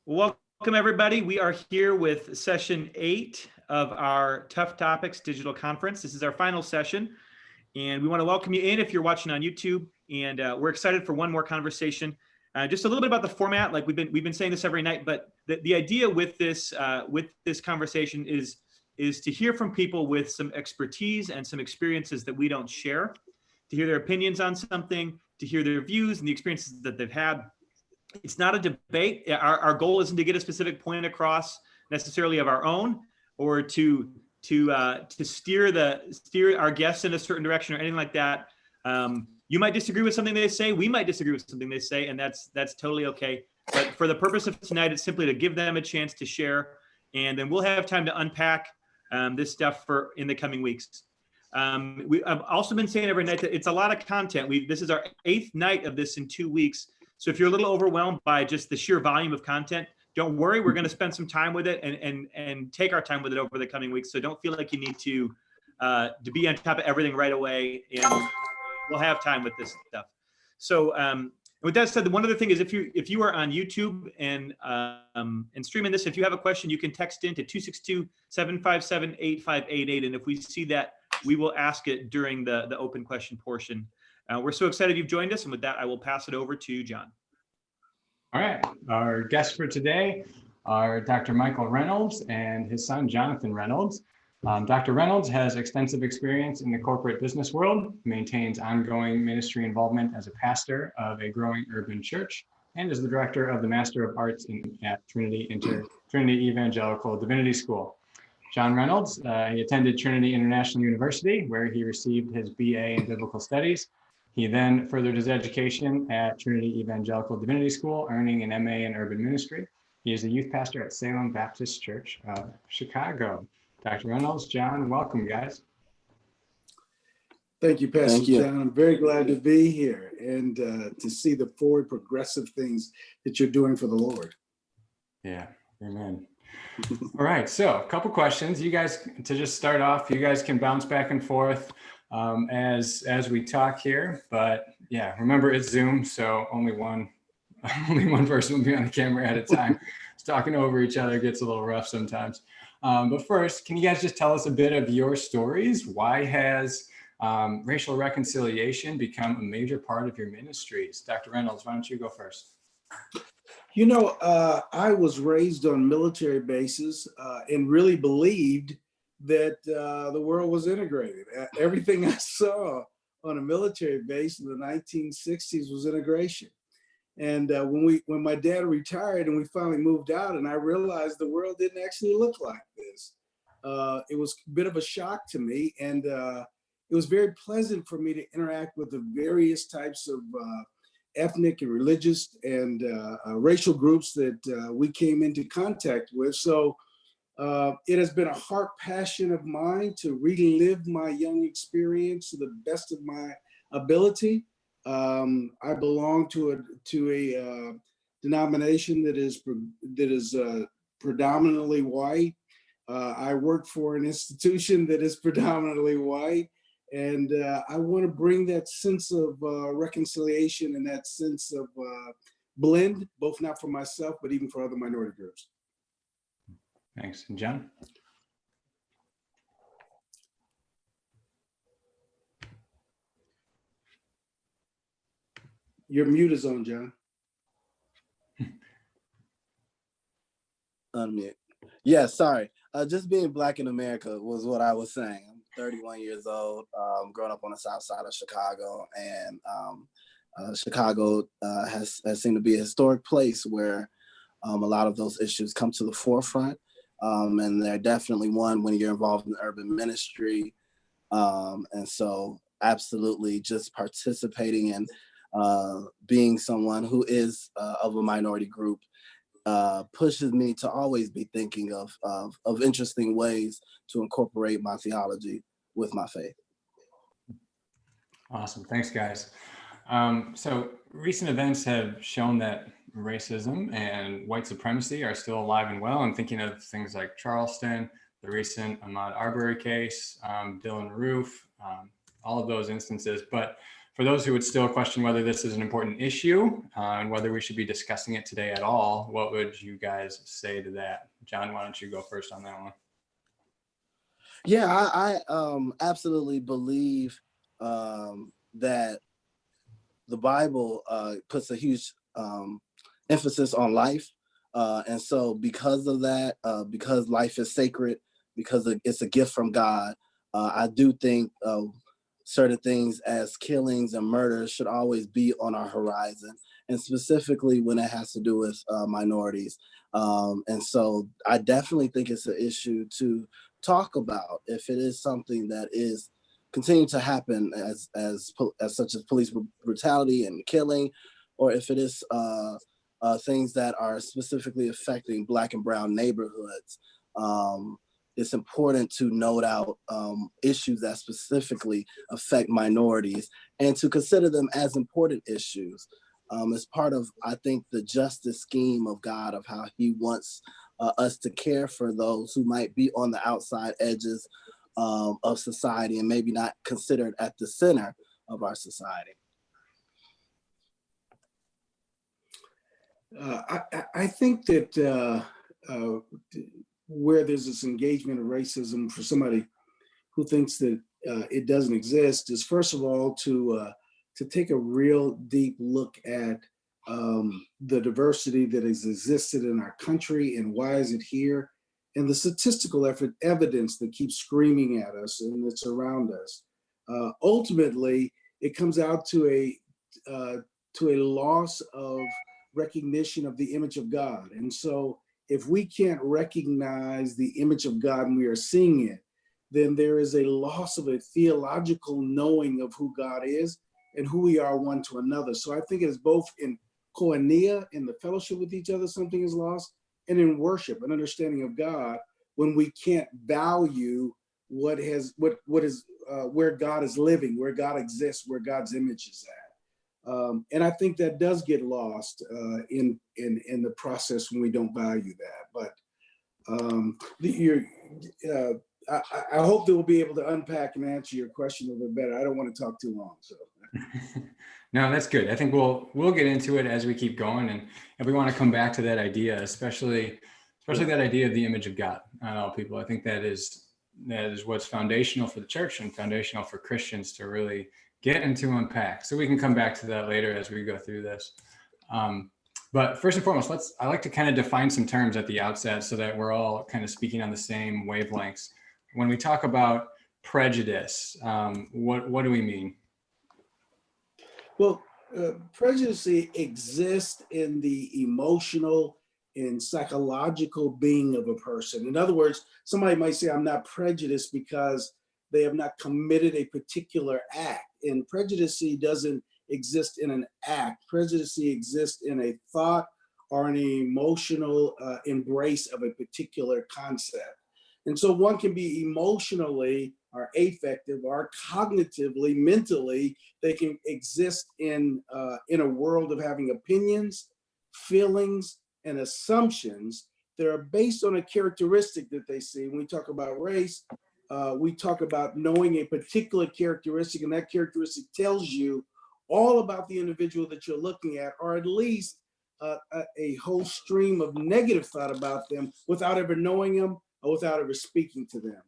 Welcome, everybody. We are here with session 8 of our Tough Topics Digital Conference. This is our final session, and we want to welcome you in if you're watching on YouTube. And we're excited for one more conversation. Just a little bit about the format. Like we've been saying this every night, but the idea with this conversation is to hear from people with some expertise and some experiences that we don't share, to hear their opinions on something, to hear their views and the experiences that they've had. It's not a debate. Our goal isn't to get a specific point across necessarily of our own, or to steer our guests in a certain direction or anything like that. You might disagree with something they say. We might disagree with something they say, and that's totally okay. But for the purpose of tonight, it's simply to give them a chance to share, and then we'll have time to unpack this stuff in the coming weeks. I've also been saying every night that it's a lot of content. This is our 8th night of this in 2 weeks. So if you're a little overwhelmed by just the sheer volume of content, don't worry. We're going to spend some time with it and take our time with it over the coming weeks. So don't feel like you need to be on top of everything right away. And we'll have time with this stuff. So with that said, one other thing is if you are on YouTube and streaming this, if you have a question, you can text in to 262-757-8588. And if we see that, we will ask it during the open question portion. We're so excited you've joined us, and with that, I will pass it over to John. All right, our guests for today are Dr. Michael Reynolds and his son, Jonathan Reynolds. Dr. Reynolds has extensive experience in the corporate business world, maintains ongoing ministry involvement as a pastor of a growing urban church, and is the director of the Master of Arts at Trinity Evangelical Divinity School. John Reynolds, he attended Trinity International University, where he received his BA in Biblical Studies. He then furthered his education at Trinity Evangelical Divinity School, earning an MA in Urban Ministry. He is a youth pastor at Salem Baptist Church of Chicago. Dr. Reynolds, John, welcome, guys. Thank you, Pastor John. I'm very glad to be here and to see the forward progressive things that you're doing for the Lord. Yeah, amen. All right, so a couple questions. You guys, to just start off, you guys can bounce back and forth as we talk here, but yeah, remember it's Zoom, so only one person will be on the camera at a time. Just talking over each other gets a little rough sometimes. But first, can you guys just tell us a bit of your stories? Why has racial reconciliation become a major part of your ministries? Dr. Reynolds, why don't you go first? You know, I was raised on military bases and really believed that the world was integrated. Everything I saw on a military base in the 1960s was integration. And when my dad retired and we finally moved out, and I realized the world didn't actually look like this, it was a bit of a shock to me. And it was very pleasant for me to interact with the various types of ethnic and religious and racial groups that we came into contact with. So it has been a heart passion of mine to relive my young experience to the best of my ability. I belong to a denomination that is predominantly white. I work for an institution that is predominantly white. And I want to bring that sense of reconciliation and that sense of blend, both not for myself, but even for other minority groups. Thanks. And John? Your mute is on, John. Unmute. Yeah, sorry. Just being Black in America was what I was saying. 31 years old, growing up on the south side of Chicago, and Chicago has seemed to be a historic place where a lot of those issues come to the forefront, and they're definitely one when you're involved in urban ministry, and so absolutely just participating in being someone who is of a minority group pushes me to always be thinking of interesting ways to incorporate my theology with my faith. Awesome. Thanks, guys. So recent events have shown that racism and white supremacy are still alive and well. I'm thinking of things like Charleston, the recent Ahmaud Arbery case, Dylan Roof, all of those instances. But For those who would still question whether this is an important issue and whether we should be discussing it today at all, what would you guys say to that? John, why don't you go first on that one? Yeah, I absolutely believe that the Bible puts a huge emphasis on life. And so because of that, because life is sacred, because it's a gift from God, I do think certain things as killings and murders should always be on our horizon, and specifically when it has to do with minorities. And so I definitely think it's an issue to talk about if it is something that is continuing to happen as such as police brutality and killing, or if it is things that are specifically affecting Black and brown neighborhoods. It's important to note out issues that specifically affect minorities and to consider them as important issues. As part of, I think, the justice scheme of God, of how he wants us to care for those who might be on the outside edges of society and maybe not considered at the center of our society. I think that where there's this engagement of racism for somebody who thinks that it doesn't exist is, first of all, to take a real deep look at the diversity that has existed in our country and why is it here, and the statistical evidence that keeps screaming at us and that's around us. Ultimately, it comes out to a loss of recognition of the image of God. And so if we can't recognize the image of God and we are seeing it, then there is a loss of a theological knowing of who God is and who we are one to another. So I think it is both in koinonia, in the fellowship with each other, something is lost, and in worship, an understanding of God, when we can't value where God is living, where God exists, where God's image is at. And I think that does get lost in the process when we don't value that. But I hope that we'll be able to unpack and answer your question a little bit better. I don't want to talk too long. So. No, that's good. I think we'll get into it as we keep going, and if we want to come back to that idea, especially that idea of the image of God on all people. I think that is what's foundational for the church and foundational for Christians to really get into unpack. So we can come back to that later as we go through this. But first and foremost, I like to kind of define some terms at the outset so that we're all kind of speaking on the same wavelengths. When we talk about prejudice, what do we mean? Well, prejudice exists in the emotional and psychological being of a person. In other words, somebody might say, I'm not prejudiced because they have not committed a particular act. And prejudice doesn't exist in an act. Prejudice exists in a thought or an emotional embrace of a particular concept. And so one can be emotionally or affective or cognitively, mentally, they can exist in a world of having opinions, feelings, and assumptions that are based on a characteristic that they see. When we talk about race, we talk about knowing a particular characteristic, and that characteristic tells you all about the individual that you're looking at, or at least a whole stream of negative thought about them without ever knowing them or without ever speaking to them.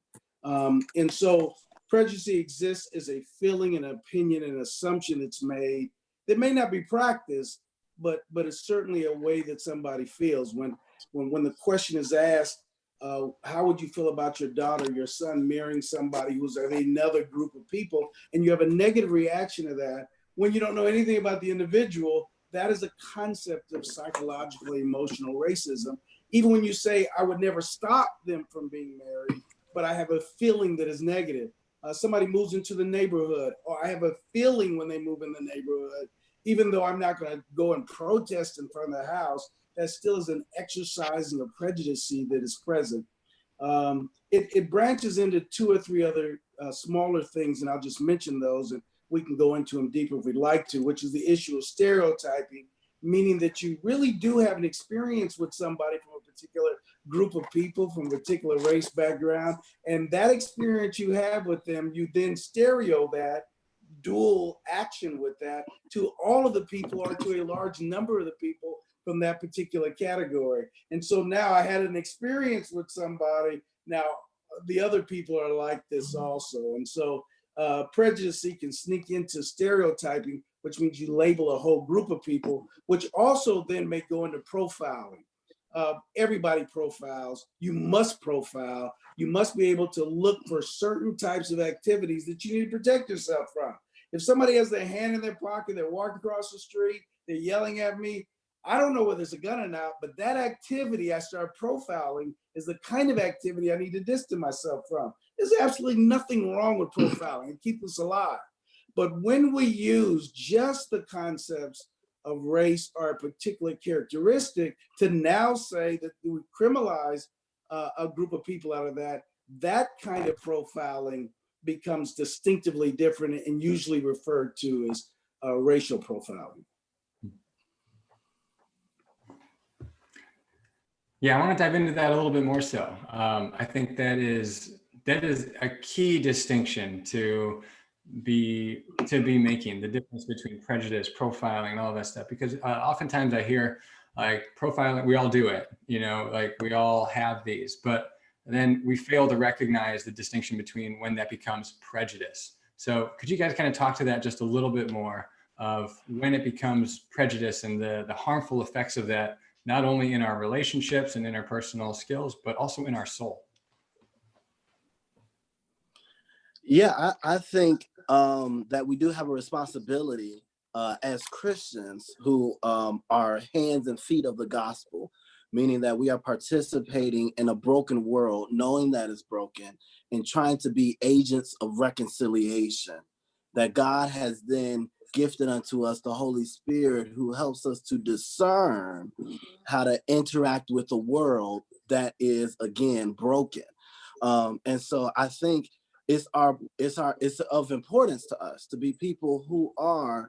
And so prejudice exists as a feeling, an opinion, an assumption that's made that may not be practiced, but it's certainly a way that somebody feels. When the question is asked, how would you feel about your daughter, your son marrying somebody who's of another group of people, and you have a negative reaction to that, when you don't know anything about the individual, that is a concept of psychological, emotional racism. Even when you say, I would never stop them from being married, but I have a feeling that is negative. Somebody moves into the neighborhood, or I have a feeling when they move in the neighborhood, even though I'm not going to go and protest in front of the house, that still is an exercising of prejudice that is present. It branches into two or three other smaller things, and I'll just mention those, and we can go into them deeper if we'd like to, which is the issue of stereotyping, meaning that you really do have an experience with somebody from a particular group of people, from a particular race background, and that experience you have with them, you then stereo that dual action with that to all of the people or to a large number of the people from that particular category. And so now I had an experience with somebody. Now the other people are like this also. And so prejudice can sneak into stereotyping, which means you label a whole group of people, which also then may go into profiling. Everybody profiles. You must profile. You must be able to look for certain types of activities that you need to protect yourself from. If somebody has their hand in their pocket, they're walking across the street, they're yelling at me, I don't know whether it's a gun or not, but that activity I start profiling is the kind of activity I need to distance myself from. There's absolutely nothing wrong with profiling. It keeps us alive. But when we use just the concepts of race or a particular characteristic to now say that we criminalize a group of people out of that, that kind of profiling becomes distinctively different and usually referred to as racial profiling. Yeah, I want to dive into that a little bit more so. I think that is a key distinction to be making, the difference between prejudice, profiling, and all that stuff. Because oftentimes I hear like profiling, we all do it, like we all have these, but then we fail to recognize the distinction between when that becomes prejudice. So could you guys kind of talk to that just a little bit more of when it becomes prejudice and the harmful effects of that, not only in our relationships and in our personal skills, but also in our soul? Yeah, I think that we do have a responsibility as Christians who are hands and feet of the gospel, meaning that we are participating in a broken world, knowing that it's broken, and trying to be agents of reconciliation, that God has then gifted unto us the Holy Spirit, who helps us to discern how to interact with the world that is, again, broken. And so I think it's of importance to us to be people who are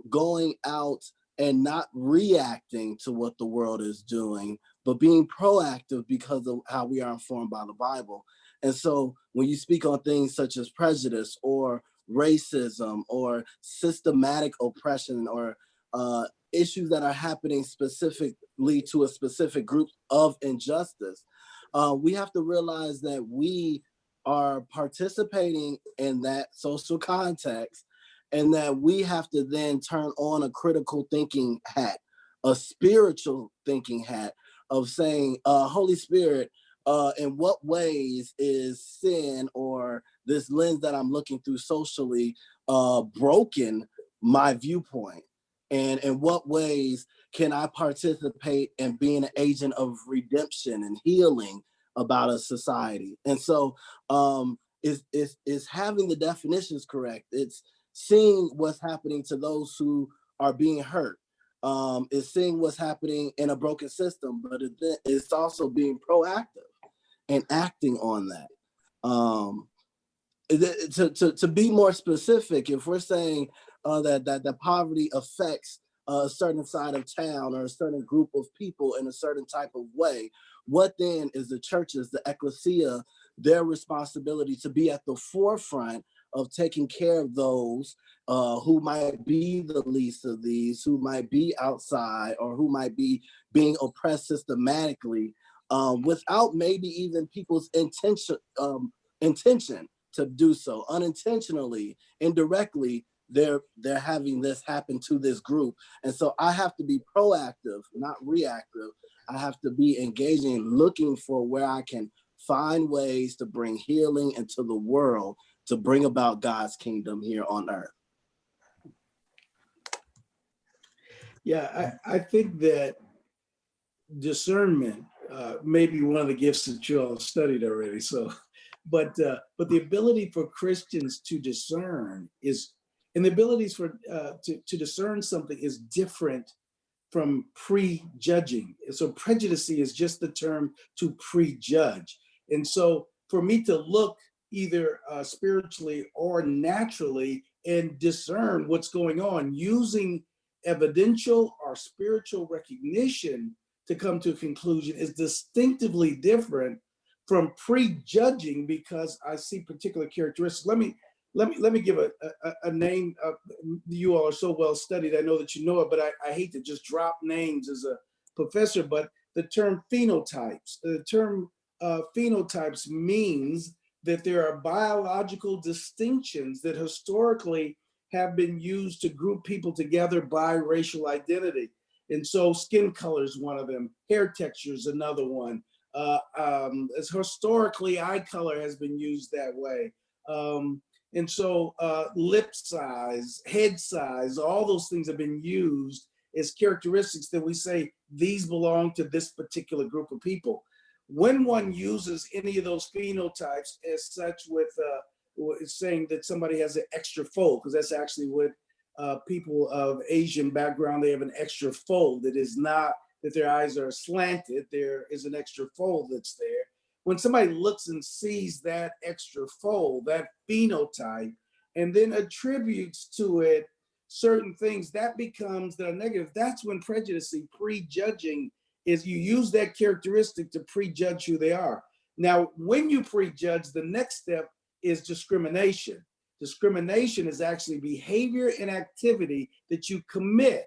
going out and not reacting to what the world is doing, but being proactive because of how we are informed by the Bible. And so when you speak on things such as prejudice or racism or systematic oppression or issues that are happening specifically to a specific group of injustice, we have to realize that we are participating in that social context, and that we have to then turn on a critical thinking hat, a spiritual thinking hat of saying, Holy Spirit, in what ways is sin or this lens that I'm looking through socially broken my viewpoint? And in what ways can I participate in being an agent of redemption and healing about a society? And so is having the definitions correct. It's seeing what's happening to those who are being hurt. It's seeing what's happening in a broken system, but it's also being proactive and acting on that. To be more specific, if we're saying that poverty affects a certain side of town or a certain group of people in a certain type of way, what then is the churches, the ecclesia, their responsibility to be at the forefront of taking care of those who might be the least of these, who might be outside or who might be being oppressed systematically without maybe even people's intention to do so. Unintentionally, indirectly, they're having this happen to this group. And so I have to be proactive, not reactive. I have to be engaging, looking for where I can find ways to bring healing into the world, to bring about God's kingdom here on earth. Yeah, I think that discernment may be one of the gifts that you all studied already. So, but the ability for Christians to discern is, and the abilities for to discern something is different from prejudging. So prejudice is just the term to prejudge. And so for me to look either spiritually or naturally and discern what's going on using evidential or spiritual recognition to come to a conclusion is distinctively different from prejudging because I see particular characteristics. Let let me give a name. You all are so well studied. I know that you know it, but I hate to just drop names as a professor. But the term phenotypes, phenotypes means that there are biological distinctions that historically have been used to group people together by racial identity. And so skin color is one of them. Hair texture is another one. As historically, eye color has been used that way. And so lip size, head size, all those things have been used as characteristics that we say these belong to this particular group of people. When one uses any of those phenotypes as such with saying that somebody has an extra fold, because that's actually what people of Asian background, they have an extra fold. It is not that their eyes are slanted, there is an extra fold that's there. When somebody looks and sees that extra fold, that phenotype, and then attributes to it certain things, that becomes the negative. That's when prejudice, prejudging, is you use that characteristic to prejudge who they are. Now, when you prejudge, the next step is discrimination. Discrimination is actually behavior and activity that you commit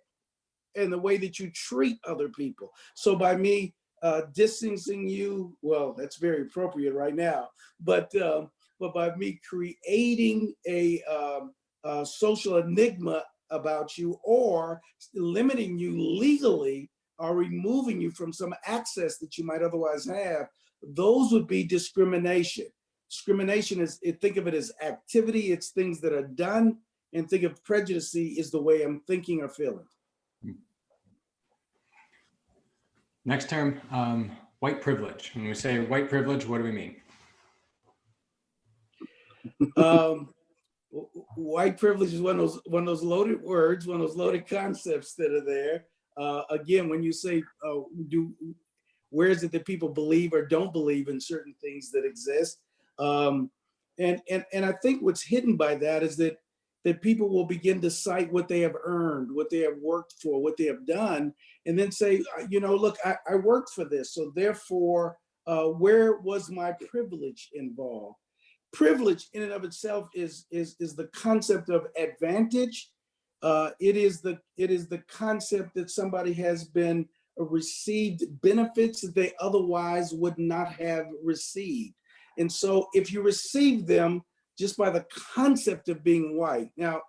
in the way that you treat other people. So by me distancing you, well, that's very appropriate right now, but by me creating a social enigma about you, or limiting you legally, or removing you from some access that you might otherwise have, those would be discrimination. Discrimination is, think of it as activity, it's things that are done, and think of prejudice is the way I'm thinking or feeling. Next term, white privilege. When we say white privilege, what do we mean? White privilege is one of those loaded words, one of those loaded concepts that are there. Again, when you say, where is it that people believe or don't believe in certain things that exist? And I think what's hidden by that is that people will begin to cite what they have earned, what they have worked for, what they have done, and then say, look, I worked for this, so therefore, where was my privilege involved? Privilege in and of itself is the concept of advantage. It is the concept that somebody has been received benefits that they otherwise would not have received. And so if you receive them just by the concept of being white. Now,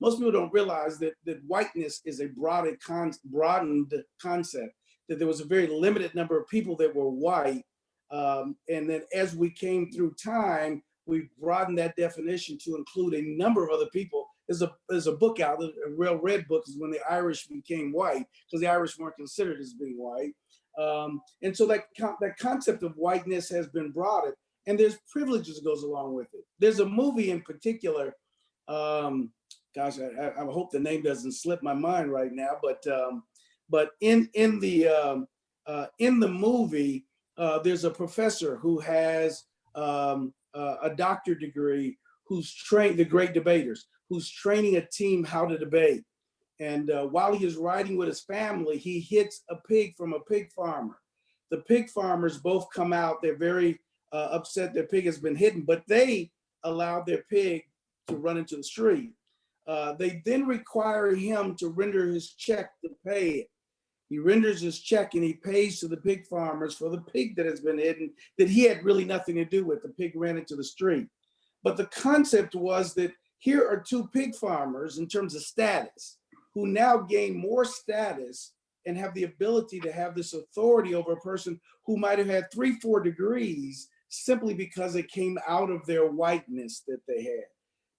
most people don't realize that whiteness is a broadened concept, that there was a very limited number of people that were white. And then as we came through time, we broadened that definition to include a number of other people. There's a book out, a well-read book, is When the Irish Became White, because the Irish weren't considered as being white. And so that concept of whiteness has been broadened, and there's privileges that goes along with it. There's a movie in particular, gosh, I hope the name doesn't slip my mind right now, but in the movie, there's a professor who has a doctorate degree, who's trained the great debaters, who's training a team how to debate. And while he is riding with his family, he hits a pig from a pig farmer. The pig farmers both come out, they're very upset their pig has been hidden, but they allowed their pig to run into the street. They then require him to render his check to pay it. He renders his check and he pays to the pig farmers for the pig that has been hidden, that he had really nothing to do with. The pig ran into the street. But the concept was that here are two pig farmers in terms of status, who now gain more status and have the ability to have this authority over a person who might have had 3-4 degrees simply because it came out of their whiteness that they had.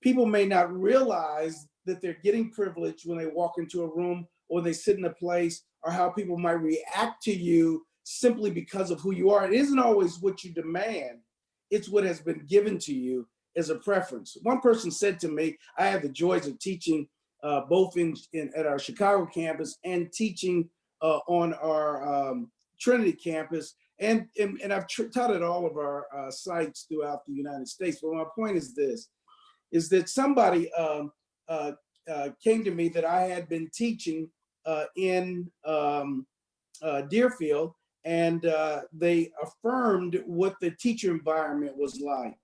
People may not realize that they're getting privilege when they walk into a room or they sit in a place, or how people might react to you simply because of who you are. It isn't always what you demand, it's what has been given to you as a preference. One person said to me, I have the joys of teaching both at our Chicago campus and teaching on our Trinity campus, and I've taught at all of our sites throughout the United States. But my point is this, is that somebody came to me that I had been teaching in Deerfield, and they affirmed what the teacher environment was like.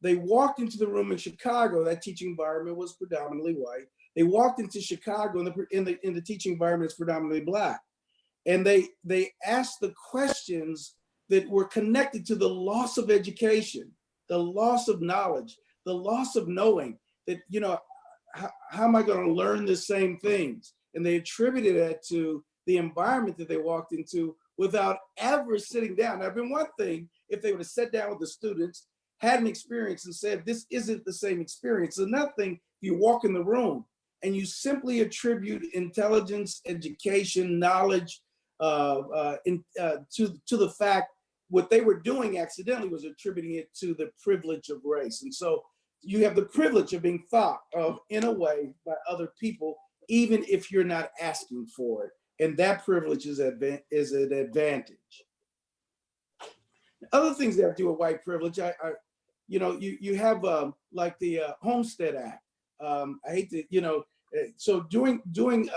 They walked into the room in Chicago. That teaching environment was predominantly white. They walked into Chicago, in the teaching environment is predominantly Black. And they asked the questions that were connected to the loss of education, the loss of knowledge, the loss of knowing that, you know, how am I going to learn the same things? And they attributed that to the environment that they walked into without ever sitting down. Now, it'd been one thing if they would have sat down with the students, had an experience and said, this isn't the same experience. It's another thing, you walk in the room and you simply attribute intelligence, education, knowledge to the fact what they were doing accidentally was attributing it to the privilege of race. And so you have the privilege of being thought of in a way by other people, even if you're not asking for it. And that privilege is an advantage. Other things that have to do with white privilege, you have like the Homestead Act. I hate to, so during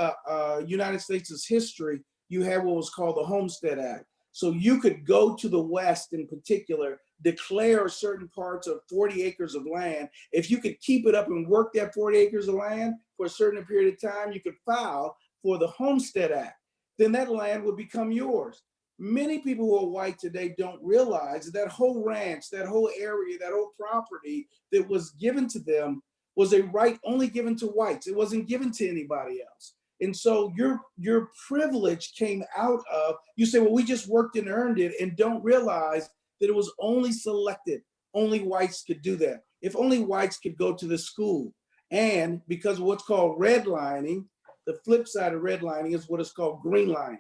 United States' history, you had what was called the Homestead Act. So you could go to the West in particular, declare certain parts of 40 acres of land. If you could keep it up and work that 40 acres of land for a certain period of time, you could file for the Homestead Act. Then that land would become yours. Many people who are white today don't realize that whole ranch, that whole area, that whole property that was given to them was a right only given to whites. It wasn't given to anybody else. And so your privilege came out of, you say, well, we just worked and earned it, and don't realize that it was only selected. Only whites could do that. If only whites could go to the school. And because of what's called redlining, the flip side of redlining is what is called greenlining.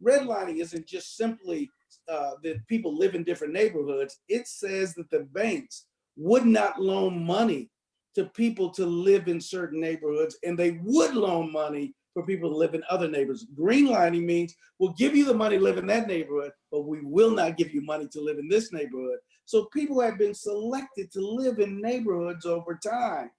Redlining isn't just simply that people live in different neighborhoods. It says that the banks would not loan money to people to live in certain neighborhoods, and they would loan money for people to live in other neighborhoods. Greenlining means we'll give you the money to live in that neighborhood, but we will not give you money to live in this neighborhood. So people have been selected to live in neighborhoods over time,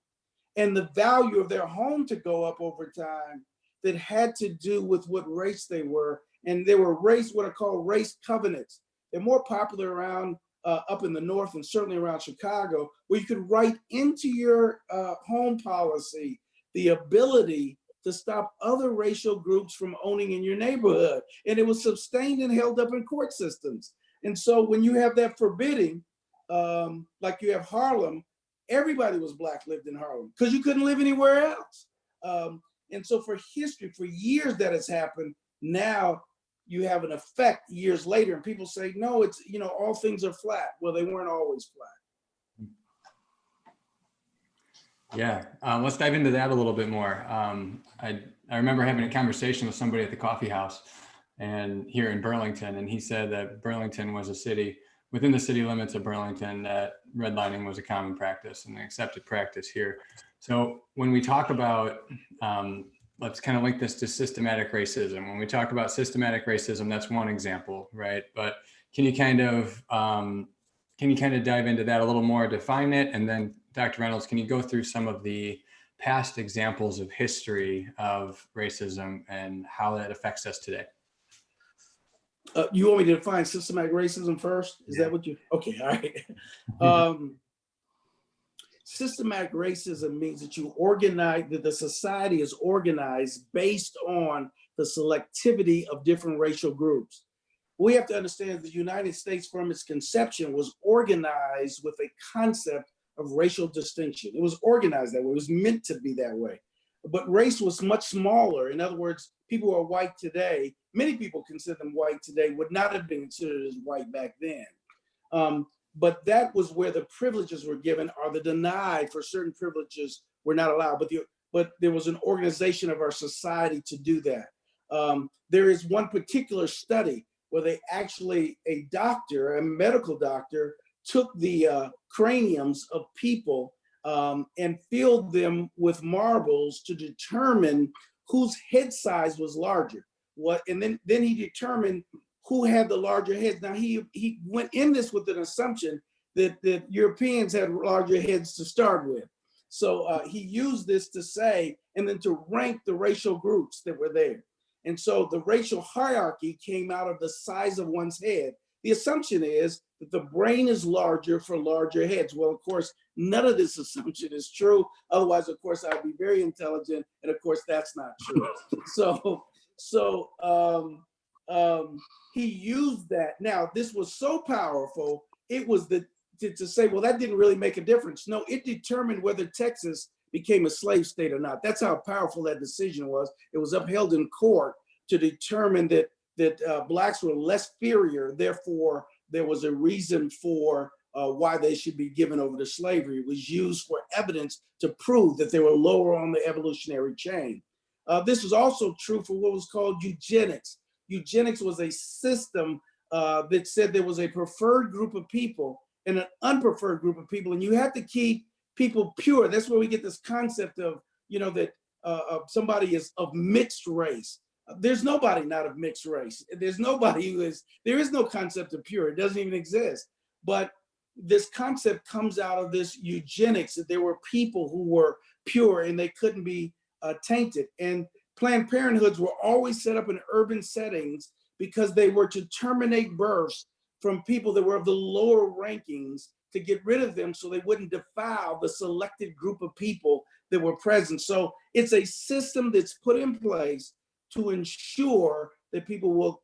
and the value of their home to go up over time that had to do with what race they were. And they were what are called race covenants. They're more popular around up in the North and certainly around Chicago, where you could write into your home policy the ability to stop other racial groups from owning in your neighborhood. And it was sustained and held up in court systems. And so when you have that forbidding, like you have Harlem, everybody was Black lived in Harlem because you couldn't live anywhere else. And so for history, for years that has happened. Now you have an effect years later, and people say, no, it's, all things are flat. Well, they weren't always flat. Yeah, let's dive into that a little bit more. I remember having a conversation with somebody at the coffee house and here in Burlington, and he said that Burlington was a city, within the city limits of Burlington, that redlining was a common practice and an accepted practice here. So when we talk about, let's kind of link this to systematic racism. When we talk about systematic racism, that's one example, right? But can you kind of dive into that a little more, define it, and then Dr. Reynolds, can you go through some of the past examples of history of racism and how that affects us today? You want me to define systematic racism first? Is that what you? Okay, all right. Systematic racism means that that the society is organized based on the selectivity of different racial groups. We have to understand that the United States from its conception was organized with a concept of racial distinction. It was organized that way. It was meant to be that way. But race was much smaller. In other words, people who are white today, many people consider them white today, would not have been considered as white back then. But that was where the privileges were given, or the denied for certain privileges were not allowed. But there was an organization of our society to do that. There is one particular study where they actually, a medical doctor, took the craniums of people and filled them with marbles to determine whose head size was larger. And then he determined who had the larger heads. Now he went in this with an assumption that Europeans had larger heads to start with. So he used this to say, and then to rank the racial groups that were there. And so the racial hierarchy came out of the size of one's head. The assumption is that the brain is larger for larger heads. Well, of course, none of this assumption is true. Otherwise, of course, I'd be very intelligent. And of course, that's not true. He used that. Now, this was so powerful, it was to say, well, that didn't really make a difference. No, it determined whether Texas became a slave state or not. That's how powerful that decision was. It was upheld in court to determine that blacks were less inferior. Therefore, there was a reason for why they should be given over to slavery. It was used for evidence to prove that they were lower on the evolutionary chain. This was also true for what was called eugenics. Eugenics was a system that said there was a preferred group of people and an unpreferred group of people, and you have to keep people pure. That's where we get this concept of, that somebody is of mixed race. There's nobody not of mixed race. There's nobody there is no concept of pure. It doesn't even exist. But this concept comes out of this eugenics, that there were people who were pure and they couldn't be tainted. And Planned Parenthoods were always set up in urban settings because they were to terminate births from people that were of the lower rankings, to get rid of them so they wouldn't defile the selected group of people that were present. So it's a system that's put in place to ensure that people will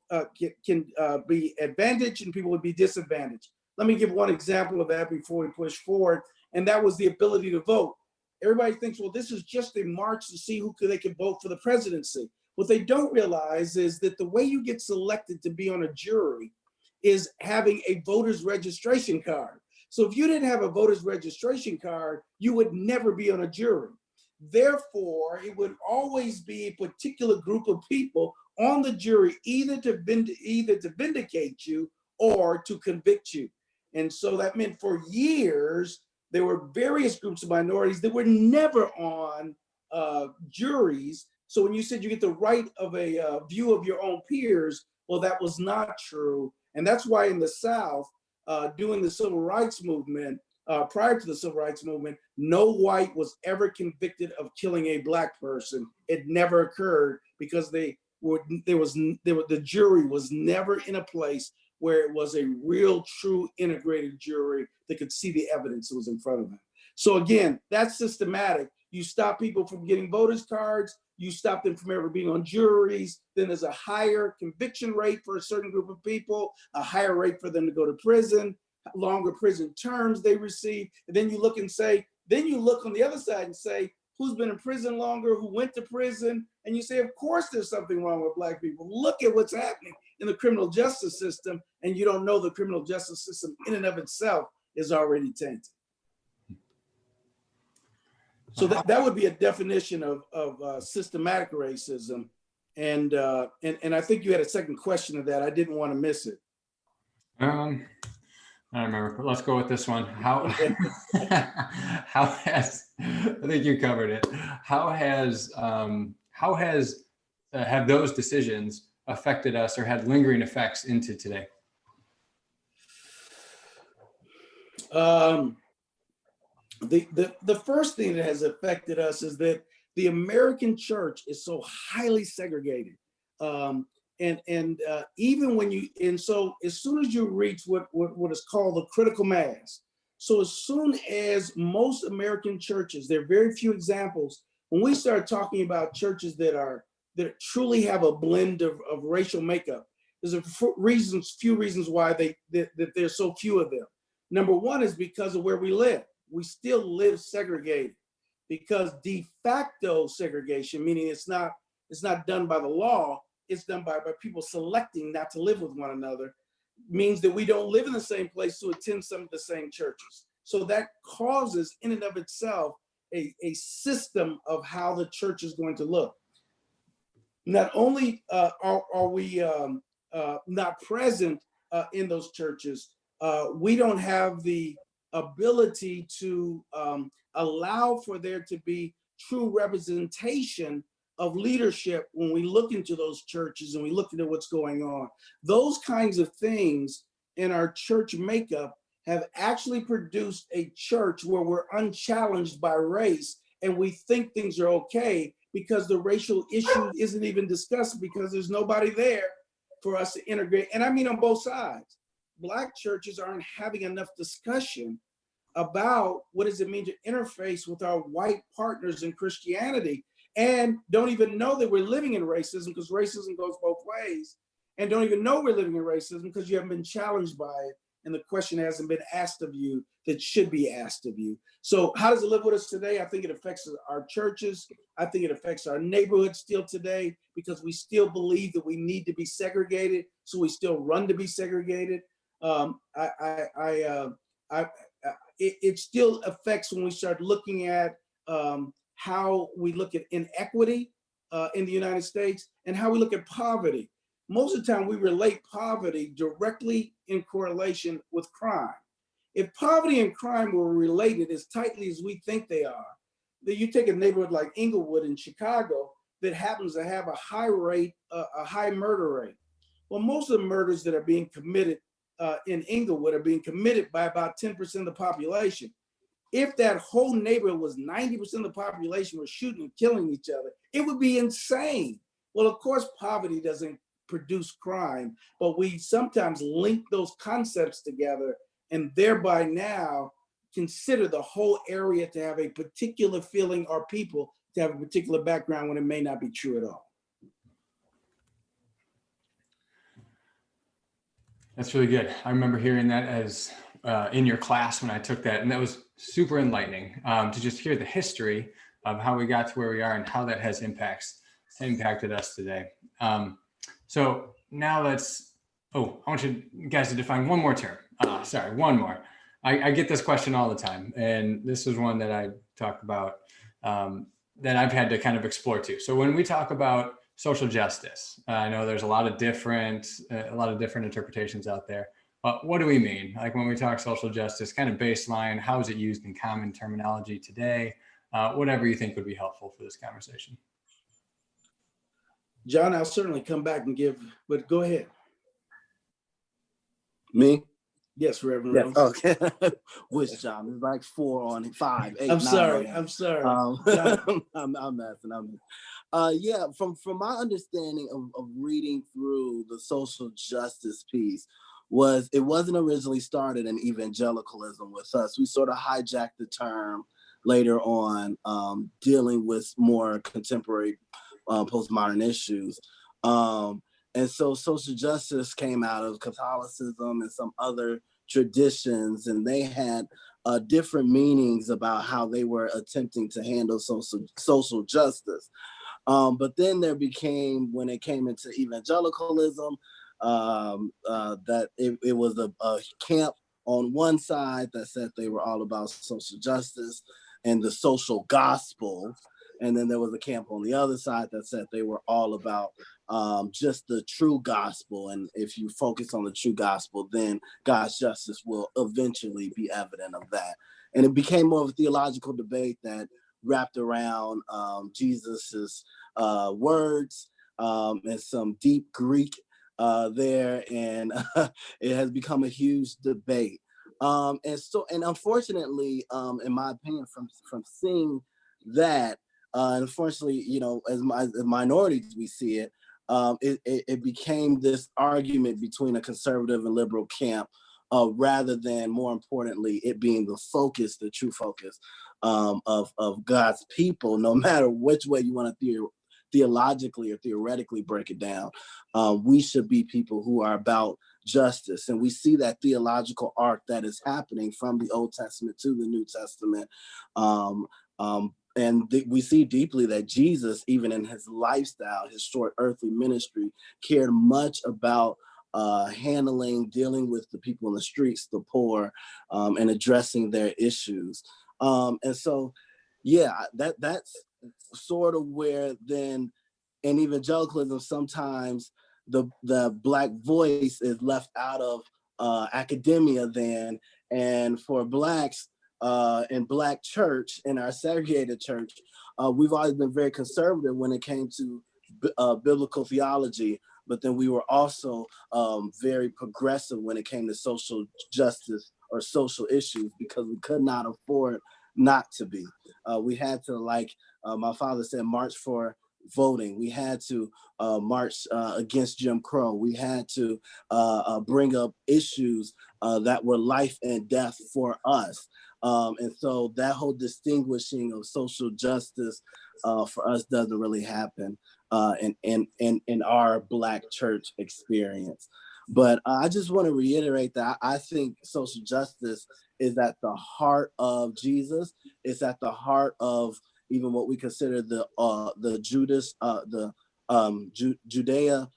can be advantaged and people would be disadvantaged. Let me give one example of that before we push forward, and that was the ability to vote. Everybody thinks, well, this is just a march to see who they can vote for the presidency. What they don't realize is that the way you get selected to be on a jury is having a voter's registration card. So if you didn't have a voter's registration card, you would never be on a jury. Therefore, it would always be a particular group of people on the jury, either to vindicate you or to convict you. And so that meant for years, there were various groups of minorities that were never on juries. So when you said you get the right of a view of your own peers, well, that was not true. And that's why in the South, during the Civil Rights Movement, prior to the Civil Rights Movement, no white was ever convicted of killing a black person. It never occurred because the jury was never in a place where it was a real, true, integrated jury that could see the evidence that was in front of them. So again, that's systematic. You stop people from getting voters cards, you stop them from ever being on juries, then there's a higher conviction rate for a certain group of people, a higher rate for them to go to prison, longer prison terms they receive. And then you look and say, then you look on the other side and say, who's been in prison longer, who went to prison? And you say, of course there's something wrong with black people. Look at what's happening in the criminal justice system, and you don't know the criminal justice system in and of itself is already tainted. So that would be a definition of systematic racism. And I think you had a second question of that. I didn't want to miss it. I don't remember, but let's go with this one. How has, I think you covered it. Have those decisions affected us or had lingering effects into today? The first thing that has affected us is that the American church is so highly segregated. Even when so as soon as you reach what is called the critical mass, so as soon as most American churches, there are very few examples, when we start talking about churches that truly have a blend of racial makeup, there's few reasons why there's so few of them. Number one is because of where we live. We still live segregated, because de facto segregation, meaning it's not done by the law, it's done by people selecting not to live with one another, means that we don't live in the same place to attend some of the same churches. So that causes in and of itself a system of how the church is going to look. Not only are we not present in those churches, we don't have the ability to allow for there to be true representation of leadership when we look into those churches and we look into what's going on. Those kinds of things in our church makeup have actually produced a church where we're unchallenged by race and we think things are okay because the racial issue isn't even discussed because there's nobody there for us to integrate. And I mean on both sides. Black churches aren't having enough discussion about what does it mean to interface with our white partners in Christianity, and don't even know that we're living in racism, because racism goes both ways, and don't even know we're living in racism because you haven't been challenged by it, and the question hasn't been asked of you that should be asked of you. So how does it live with us today? I think it affects our churches. I think it affects our neighborhoods still today, because we still believe that we need to be segregated, so we still run to be segregated. It still affects when we start looking at how we look at inequity in the United States and how we look at poverty. Most of the time we relate poverty directly in correlation with crime. If poverty and crime were related as tightly as we think they are, then you take a neighborhood like Inglewood in Chicago that happens to have a high rate, a high murder rate. Well, most of the murders that are being committed in Inglewood are being committed by about 10% of the population. If that whole neighborhood was 90% of the population were shooting and killing each other, it would be insane. Well, of course, poverty doesn't produce crime, but we sometimes link those concepts together and thereby now consider the whole area to have a particular feeling, or people to have a particular background, when it may not be true at all. That's really good. I remember hearing that as in your class when I took that, and that was super enlightening to just hear the history of how we got to where we are and how that has impacted us today. So now I want you guys to define one more term. One more. I get this question all the time, and this is one that I talk about that I've had to kind of explore too. So when we talk about social justice, I know there's a lot of different interpretations out there. But what do we mean? Like when we talk social justice, kind of baseline, how is it used in common terminology today? Whatever you think would be helpful for this conversation. John, I'll certainly come back and give, but go ahead. Me? Yes, Reverend. Yes. Okay. Which John? It's like 4 on 5, 8. I'm sorry. I'm messing. Yeah, from my understanding of reading through the social justice piece, it wasn't originally started in evangelicalism with us. We sort of hijacked the term later on, dealing with more contemporary postmodern issues. And so social justice came out of Catholicism and some other traditions, and they had different meanings about how they were attempting to handle social justice. But then there became, when it came into evangelicalism, that it was a camp on one side that said they were all about social justice and the social gospel. And then there was a camp on the other side that said they were all about just the true gospel. And if you focus on the true gospel, then God's justice will eventually be evident of that. And it became more of a theological debate that wrapped around Jesus's words and some deep Greek there. And it has become a huge debate. And unfortunately, in my opinion, from seeing that, unfortunately, as minorities, we see it, it became this argument between a conservative and liberal camp, rather than, more importantly, it being the true focus of God's people, no matter which way you want to theologically or theoretically break it down. We should be people who are about justice. And we see that theological arc that is happening from the Old Testament to the New Testament. We see deeply that Jesus, even in his lifestyle, his short earthly ministry, cared much about dealing with the people in the streets, the poor, and addressing their issues. And so, yeah, that's sort of where then in evangelicalism, sometimes the Black voice is left out of academia then. And for Blacks, in Black church, in our segregated church, we've always been very conservative when it came to biblical theology, but then we were also very progressive when it came to social justice or social issues, because we could not afford not to be. We had to, like my father said, march for voting. We had to march against Jim Crow. We had to bring up issues that were life and death for us. And so that whole distinguishing of social justice for us doesn't really happen in our Black church experience. But I just want to reiterate that I think social justice is at the heart of Jesus. It's at the heart of even what we consider the Judea,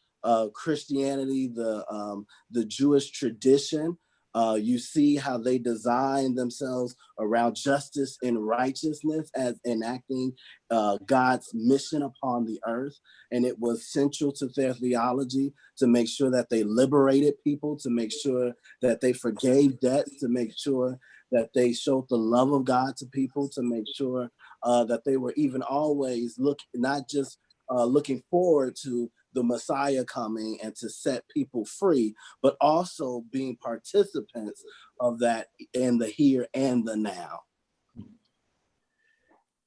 Christianity, the Jewish tradition. You see how they design themselves around justice and righteousness as enacting God's mission upon the earth. And it was central to their theology to make sure that they liberated people, to make sure that they forgave debts, to make sure that they showed the love of God to people, to make sure that they were even always not just looking forward to the Messiah coming and to set people free, but also being participants of that in the here and the now.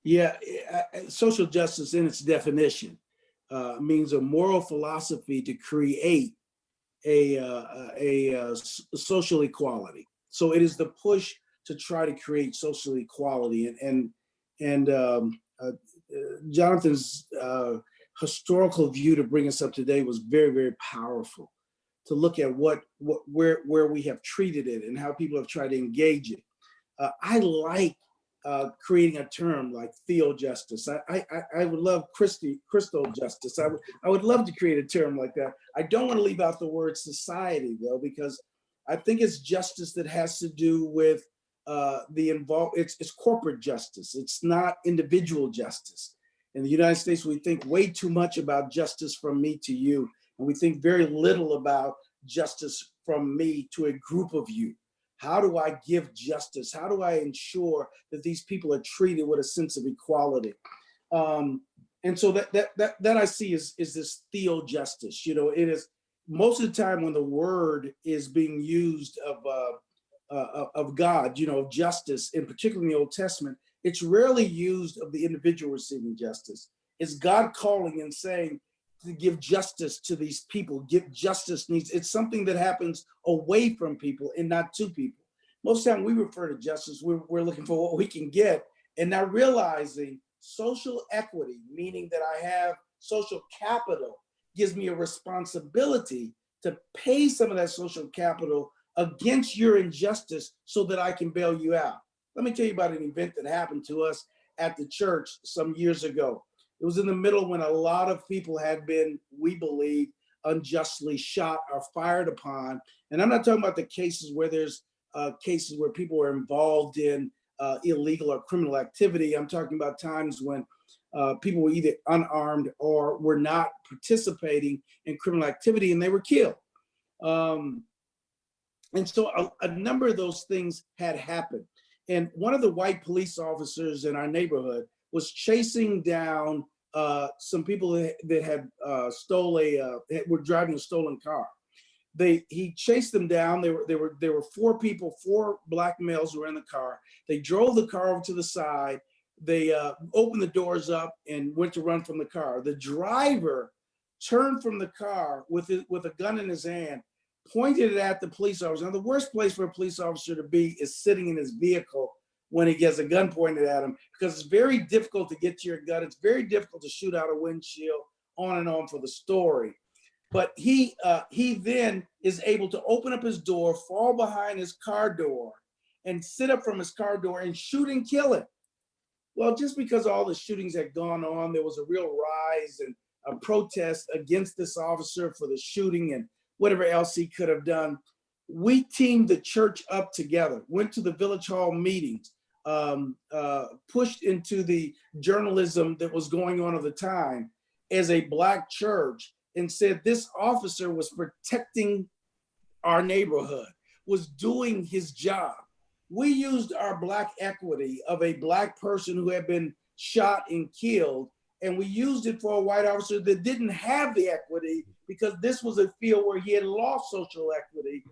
Yeah, social justice in its definition means a moral philosophy to create a social equality. So it is the push to try to create social equality. And Jonathan's historical view to bring us up today was very, very powerful, to look at where we have treated it and how people have tried to engage it. I like creating a term like theo-justice. I would love crystal justice. I would love to create a term like that. I don't want to leave out the word society though, because I think it's justice that has to do with it's corporate justice. It's not individual justice. In the United States, we think way too much about justice from me to you, and we think very little about justice from me to a group of you. How do I give justice? How do I ensure that these people are treated with a sense of equality? And so that I see is this theo-justice. You know, it is most of the time when the word is being used of God, you know, of justice, in particular in the Old Testament, it's rarely used of the individual receiving justice. It's God calling and saying to give justice to these people. Give justice needs. It's something that happens away from people and not to people. Most of the time we refer to justice, we're looking for what we can get and not realizing social equity, meaning that I have social capital, gives me a responsibility to pay some of that social capital against your injustice so that I can bail you out. Let me tell you about an event that happened to us at the church some years ago. It was in the middle when a lot of people had been, we believe, unjustly shot or fired upon. And I'm not talking about the cases where there's cases where people are involved in illegal or criminal activity. I'm talking about times when people were either unarmed or were not participating in criminal activity and they were killed. And so a number of those things had happened. And one of the white police officers in our neighborhood was chasing down some people that had were driving a stolen car. He chased them down. There were four Black males who were in the car. They drove the car over to the side. They opened the doors up and went to run from the car. The driver turned from the car with a gun in his hand, pointed it at the police officer. Now, the worst place for a police officer to be is sitting in his vehicle when he gets a gun pointed at him, because it's very difficult to get to your gun. It's very difficult to shoot out a windshield, on and on for the story. But he then is able to open up his door, fall behind his car door, and sit up from his car door and shoot and kill him. Well, just because all the shootings had gone on, there was a real rise and a protest against this officer for the shooting and whatever else he could have done. We teamed the church up together, went to the village hall meetings, pushed into the journalism that was going on at the time as a Black church, and said this officer was protecting our neighborhood, was doing his job. We used our Black equity of a Black person who had been shot and killed, and we used it for a white officer that didn't have the equity, because this was a field where he had lost social equity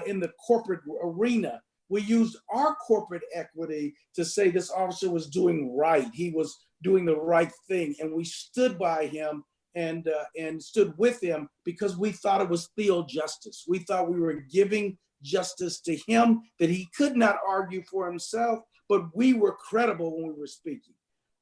in the corporate arena. We used our corporate equity to say this officer was doing right. He was doing the right thing. And we stood by him and stood with him because we thought it was theo-justice. We thought we were giving justice to him, that he could not argue for himself, but we were credible when we were speaking.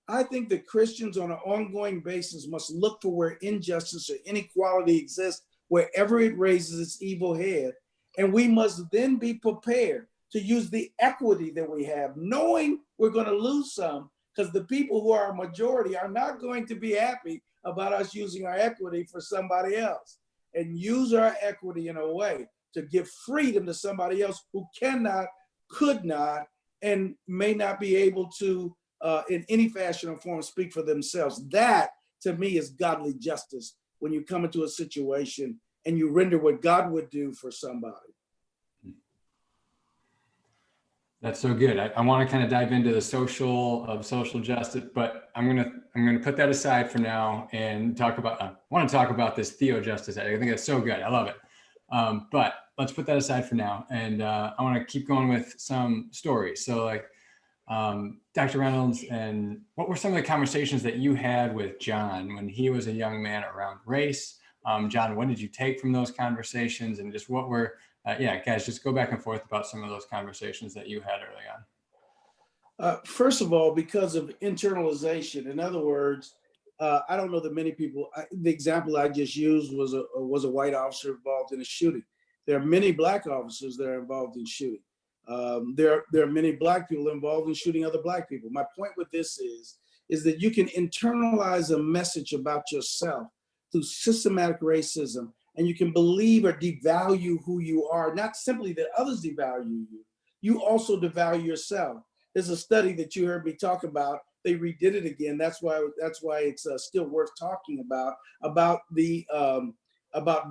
I think that Christians on an ongoing basis must look for where injustice or inequality exists, wherever it raises its evil head. And we must then be prepared to use the equity that we have, knowing we're going to lose some, because the people who are a majority are not going to be happy about us using our equity for somebody else, and use our equity in a way to give freedom to somebody else who cannot, could not, and may not be able to, in any fashion or form, speak for themselves. That, to me, is godly justice when you come into a situation and you render what God would do for somebody. That's so good. I want to kind of dive into the social justice, but I'm gonna put that aside for now and I want to talk about this theo-justice. I think that's so good. I love it. But let's put that aside for now, and I want to keep going with some stories. So, like, Dr. Reynolds, and what were some of the conversations that you had with John when he was a young man around race? John, what did you take from those conversations, and just what were guys, just go back and forth about some of those conversations that you had early on. First of all, because of internalization. In other words, I don't know that many people, the example I just used was a white officer involved in a shooting. There are many Black officers that are involved in shooting. There are many Black people involved in shooting other Black people. My point with this is that you can internalize a message about yourself through systematic racism, and you can believe or devalue who you are, not simply that others devalue you, you also devalue yourself. There's a study that you heard me talk about. They redid it again. That's why it's still worth talking about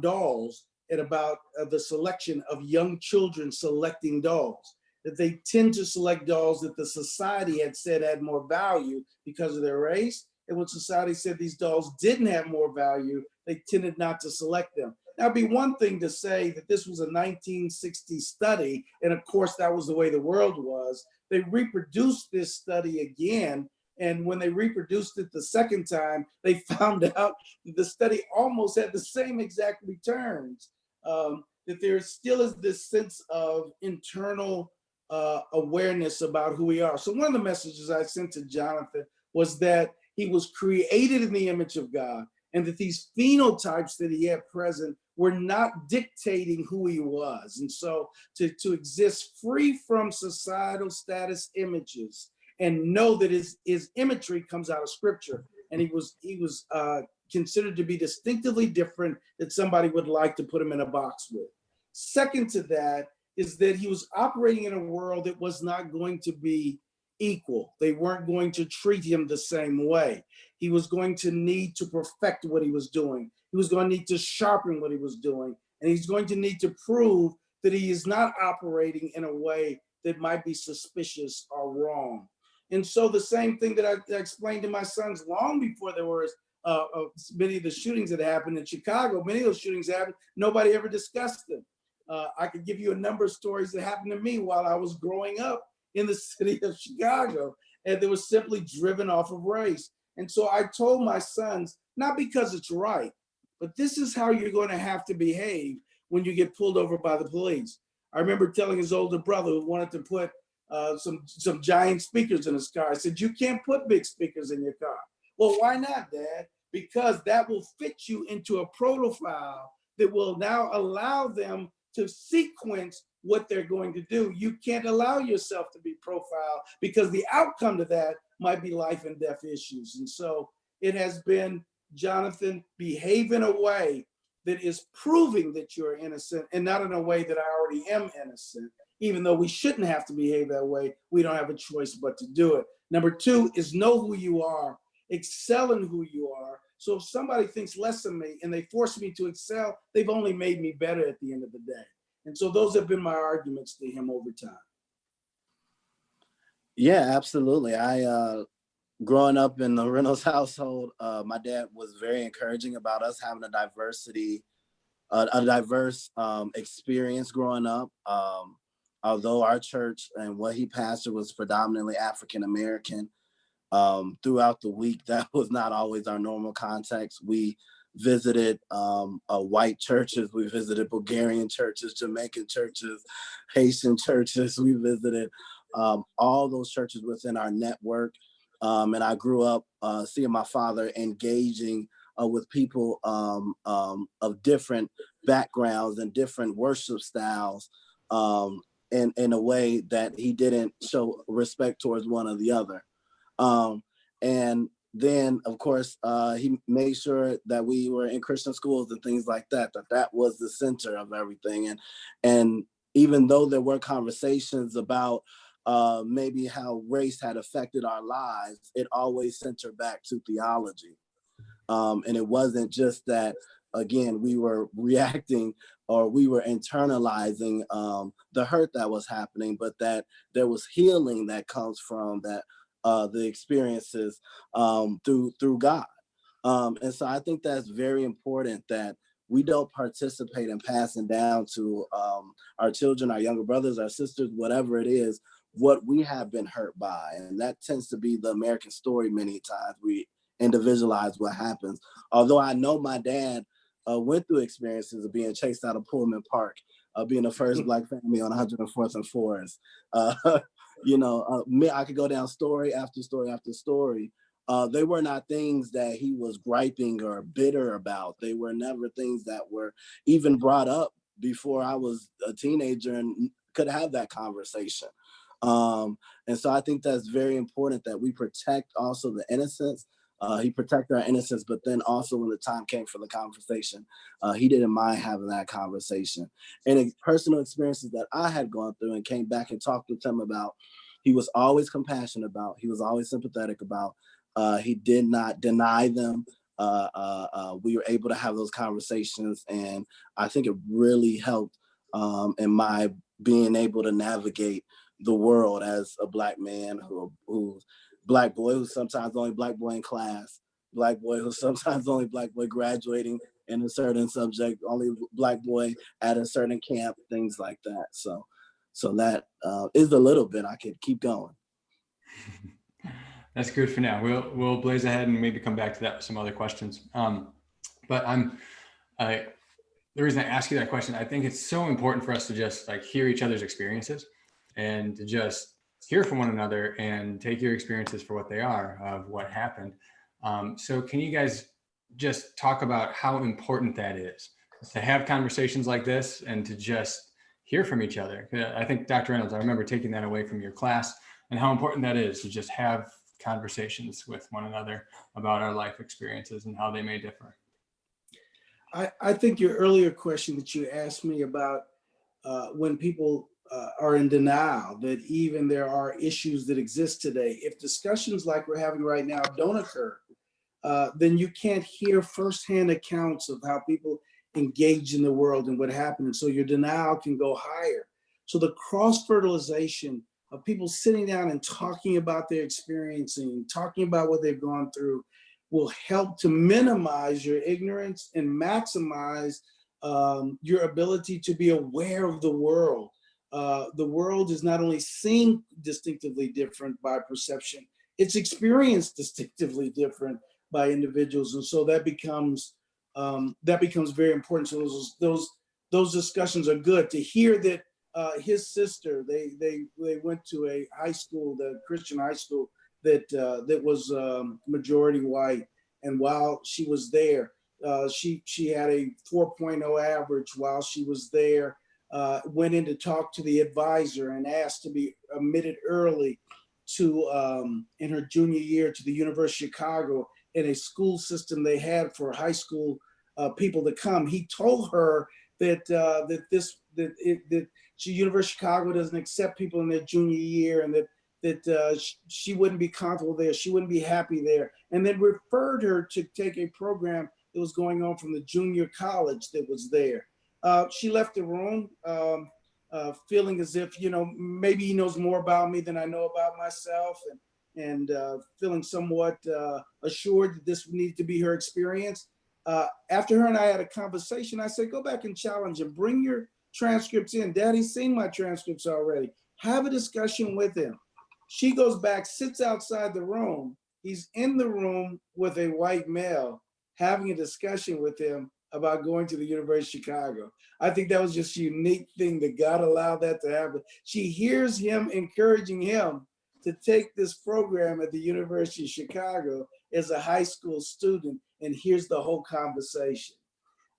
dolls, and about the selection of young children selecting dolls. That they tend to select dolls that the society had said had more value because of their race. And when society said these dolls didn't have more value, they tended not to select them. Now, it'd be one thing to say that this was a 1960 study, and of course that was the way the world was. They reproduced this study again, and when they reproduced it the second time, they found out that the study almost had the same exact returns. That there still is this sense of internal awareness about who we are. So one of the messages I sent to Jonathan was that he was created in the image of God, and that these phenotypes that he had present were not dictating who he was. And so to exist free from societal status images, and know that his imagery comes out of scripture, and he was considered to be distinctively different, that somebody would like to put him in a box with. Second to that is that he was operating in a world that was not going to be equal. They weren't going to treat him the same way. He was going to need to perfect what he was doing. He was going to need to sharpen what he was doing. And he's going to need to prove that he is not operating in a way that might be suspicious or wrong. And so the same thing that I explained to my sons long before there was many of the shootings that happened in Chicago, many of those shootings happened, nobody ever discussed them. I could give you a number of stories that happened to me while I was growing up in the city of Chicago, and they were simply driven off of race. And so I told my sons, not because it's right, but this is how you're going to have to behave when you get pulled over by the police. I remember telling his older brother, who wanted to put some giant speakers in his car, I said, you can't put big speakers in your car. Well, why not, Dad? Because that will fit you into a profile that will now allow them to sequence what they're going to do. You can't allow yourself to be profiled, because the outcome to that might be life and death issues. And so it has been, Jonathan, behave in a way that is proving that you're innocent, and not in a way that I already am innocent. Even though we shouldn't have to behave that way, we don't have a choice but to do it. Number two is know who you are, excel in who you are. So if somebody thinks less of me and they force me to excel, they've only made me better at the end of the day. And so those have been my arguments to him over time. Yeah, absolutely. Growing up in the Reynolds household, my dad was very encouraging about us having a diverse experience growing up. Although our church and what he pastored was predominantly African American, throughout the week, that was not always our normal context. We visited white churches, we visited Bulgarian churches, Jamaican churches, Haitian churches. We visited all those churches within our network. And I grew up seeing my father engaging with people of different backgrounds and different worship styles in a way that he didn't show respect towards one or the other. And then, of course, he made sure that we were in Christian schools and things like that, that was the center of everything. And even though there were conversations about maybe how race had affected our lives, it always centered back to theology. And it wasn't just that, again, we were reacting or we were internalizing the hurt that was happening, but that there was healing that comes from that, the experiences through God. And so I think that's very important, that we don't participate in passing down to our children, our younger brothers, our sisters, whatever it is, what we have been hurt by. And that tends to be the American story many times. We individualize what happens. Although I know my dad went through experiences of being chased out of Pullman Park, being the first Black family on 104th and Forest. I could go down story after story after story. They were not things that he was griping or bitter about. They were never things that were even brought up before I was a teenager and could have that conversation. And so I think that's very important, that we protect also the innocence. He protected our innocence, but then also when the time came for the conversation, he didn't mind having that conversation. And personal experiences that I had gone through and came back and talked with him about, he was always compassionate about, he was always sympathetic about, he did not deny them. We were able to have those conversations, and I think it really helped in my being able to navigate the world as a Black man who's Black boy who's sometimes the only Black boy in class, Black boy who's sometimes the only Black boy graduating in a certain subject, only Black boy at a certain camp, things like that. So that is a little bit. I could keep going. That's good for now. We'll blaze ahead and maybe come back to that with some other questions. But the reason I ask you that question, I think it's so important for us to just hear each other's experiences and to just hear from one another and take your experiences for what they are of what happened. So can you guys just talk about how important that is to have conversations like this and to just hear from each other? I think Dr. Reynolds, I remember taking that away from your class and how important that is to just have conversations with one another about our life experiences and how they may differ. I think your earlier question that you asked me about when people are in denial, that even there are issues that exist today, if discussions like we're having right now don't occur, then you can't hear firsthand accounts of how people engage in the world and what happened. And so your denial can go higher. So the cross-fertilization of people sitting down and talking about their experiencing, talking about what they've gone through, will help to minimize your ignorance and maximize your ability to be aware of the world. The world is not only seen distinctively different by perception, it's experienced distinctively different by individuals. And so that becomes very important. So those discussions are good. To hear that his sister, they went to a high school, the Christian high school, that was majority white, and while she was there, she had a 4.0 average while she was there. Went in to talk to the advisor and asked to be admitted early to in her junior year to the University of Chicago, in a school system they had for high school people to come. He told her that University of Chicago doesn't accept people in their junior year, and that she wouldn't be comfortable there, she wouldn't be happy there, and then referred her to take a program that was going on from the junior college that was there. She left the room feeling as if, maybe he knows more about me than I know about myself, and feeling somewhat assured that this needed to be her experience. After her and I had a conversation, I said, go back and challenge him. Bring your transcripts in. Daddy's seen my transcripts already. Have a discussion with him. She goes back, sits outside the room, He's in the room with a white male having a discussion with him about going to the University of Chicago. I think that was just a unique thing that God allowed that to happen. She hears him encouraging him to take this program at the University of Chicago as a high school student, and here's the whole conversation.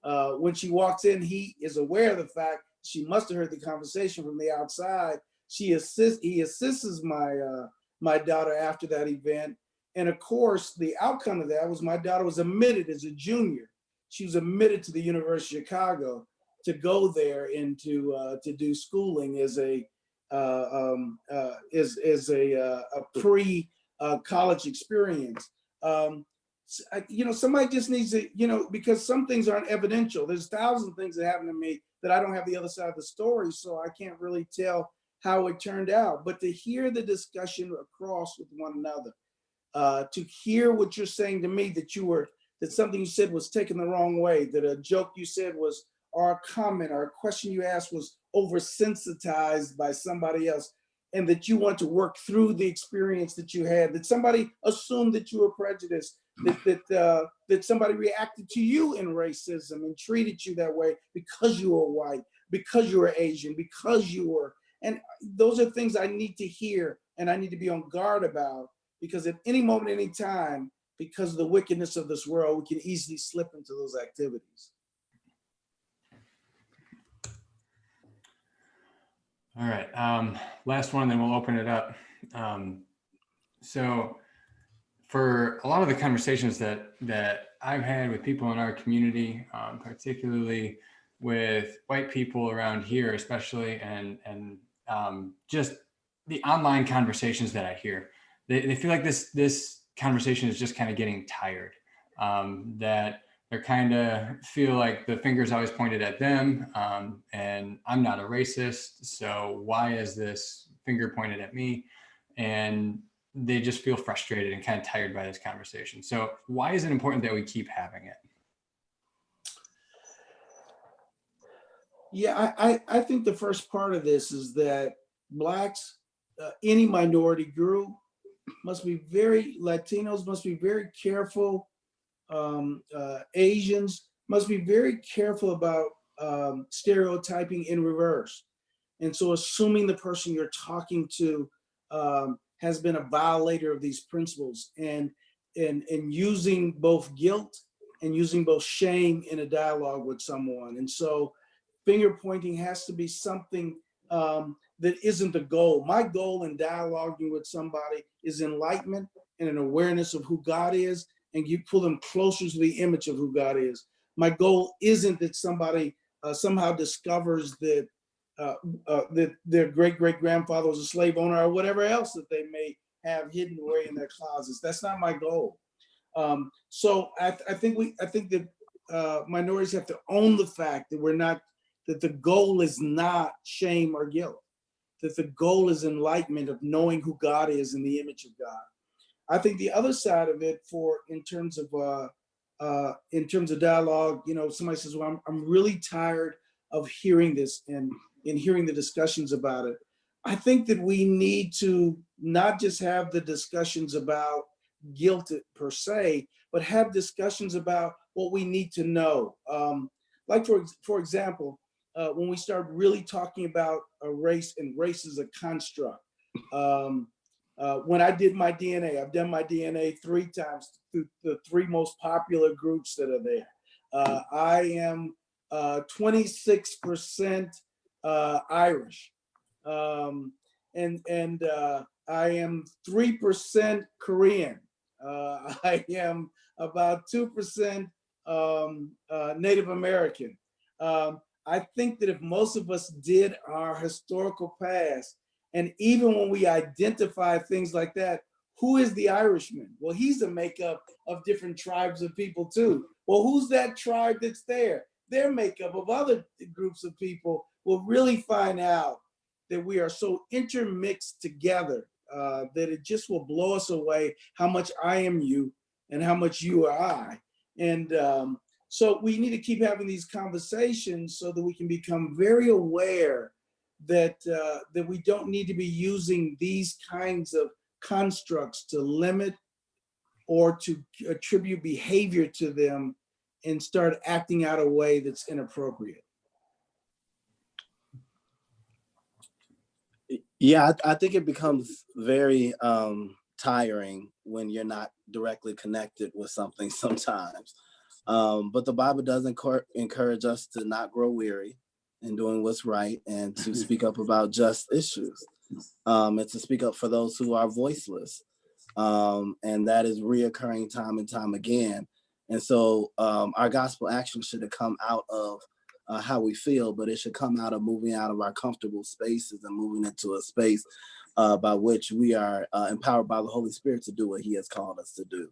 When she walks in, he is aware of the fact she must have heard the conversation from the outside. He assists my daughter after that event. And of course, the outcome of that was my daughter was admitted as a junior. She was admitted to the University of Chicago to go there and to do schooling as a pre-college experience. Somebody just needs to, because some things aren't evidential. There's thousands of things that happen to me that I don't have the other side of the story, so I can't really tell how it turned out. But to hear the discussion across with one another, to hear what you're saying to me, that something you said was taken the wrong way, that a joke you said was, or a comment or a question you asked was oversensitized by somebody else, and that you want to work through the experience that you had, that somebody assumed that you were prejudiced, that somebody reacted to you in racism and treated you that way because you were white, because you were Asian, because you were, and those are things I need to hear and I need to be on guard about, because at any moment, any time, because of the wickedness of this world, we can easily slip into those activities. All right, last one, then we'll open it up. So for a lot of the conversations that I've had with people in our community, particularly with white people around here, especially, and just the online conversations that I hear, they feel like this conversation is just kind of getting tired, that they're kind of feel like the finger's always pointed at them, and I'm not a racist, so why is this finger pointed at me? And they just feel frustrated and kind of tired by this conversation. So why is it important that we keep having it? Yeah, I think the first part of this is that Blacks, any minority group, Latinos must be very careful. Asians must be very careful about stereotyping in reverse. And so assuming the person you're talking to has been a violator of these principles, and using both guilt and using both shame in a dialogue with someone. And so finger pointing has to be something that isn't the goal. My goal in dialoguing with somebody is enlightenment and an awareness of who God is, and you pull them closer to the image of who God is. My goal isn't that somebody somehow discovers that that their great-great-grandfather was a slave owner or whatever else that they may have hidden away in their closets. That's not my goal. So I think that minorities have to own the fact that that the goal is not shame or guilt, that the goal is enlightenment of knowing who God is in the image of God. I think the other side of it, in terms of dialogue, somebody says, "Well, I'm really tired of hearing this and hearing the discussions about it." I think that we need to not just have the discussions about guilt per se, but have discussions about what we need to know. Like for example, when we start really talking about a race, and race is a construct. When I did my DNA, I've done my DNA 3 times through the 3 most popular groups that are there. I am 26% Irish, and I am 3% Korean. I am about 2% Native American. I think that if most of us did our historical past, and even when we identify things like that, who is the Irishman? Well, he's a makeup of different tribes of people too. Well, who's that tribe that's there? Their makeup of other groups of people. Will really find out that we are so intermixed together that it just will blow us away how much I am you and how much you are I. And so we need to keep having these conversations so that we can become very aware that we don't need to be using these kinds of constructs to limit or to attribute behavior to them and start acting out a way that's inappropriate? Yeah, I think it becomes very tiring when you're not directly connected with something sometimes. But the Bible does encourage us to not grow weary in doing what's right and to speak up about just issues, and to speak up for those who are voiceless. And that is reoccurring time and time again. And so our gospel action should have come out of how we feel, but it should come out of moving out of our comfortable spaces and moving into a space by which we are empowered by the Holy Spirit to do what he has called us to do.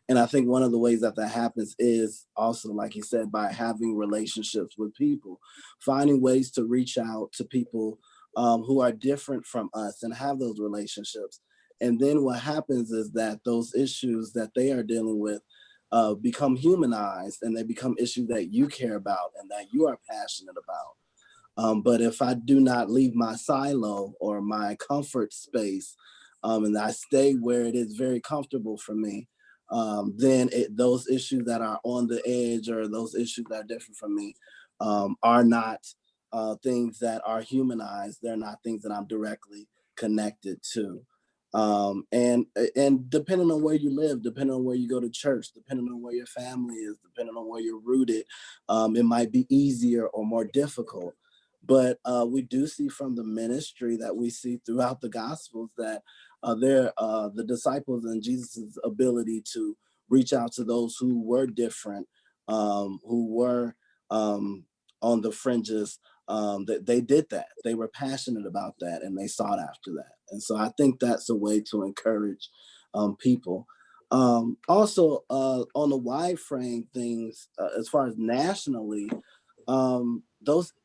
And I think one of the ways that happens is also, like he said, by having relationships with people, finding ways to reach out to people who are different from us and have those relationships. And then what happens is that those issues that they are dealing with become humanized, and they become issues that you care about and that you are passionate about. But if I do not leave my silo or my comfort space, and I stay where it is very comfortable for me, then those issues that are on the edge or those issues that are different from me are not things that are humanized. They're not things that I'm directly connected to. And depending on where you live, depending on where you go to church, depending on where your family is, depending on where you're rooted, it might be easier or more difficult. But we do see from the ministry that we see throughout the Gospels that the disciples and Jesus' ability to reach out to those who were different, who were on the fringes, that they did that. They were passionate about that, and they sought after that. And so I think that's a way to encourage people. Also, on the wide frame things, as far as nationally,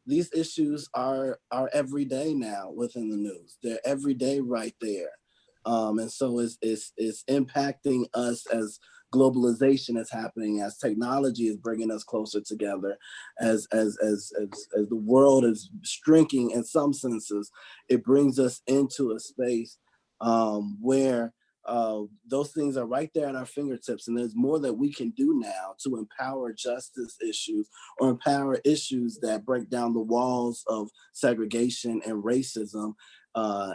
these issues are every day now within the news. They're every day right there. And so it's impacting us as globalization is happening, as technology is bringing us closer together, as the world is shrinking in some senses. It brings us into a space where those things are right there at our fingertips, and there's more that we can do now to empower justice issues or empower issues that break down the walls of segregation and racism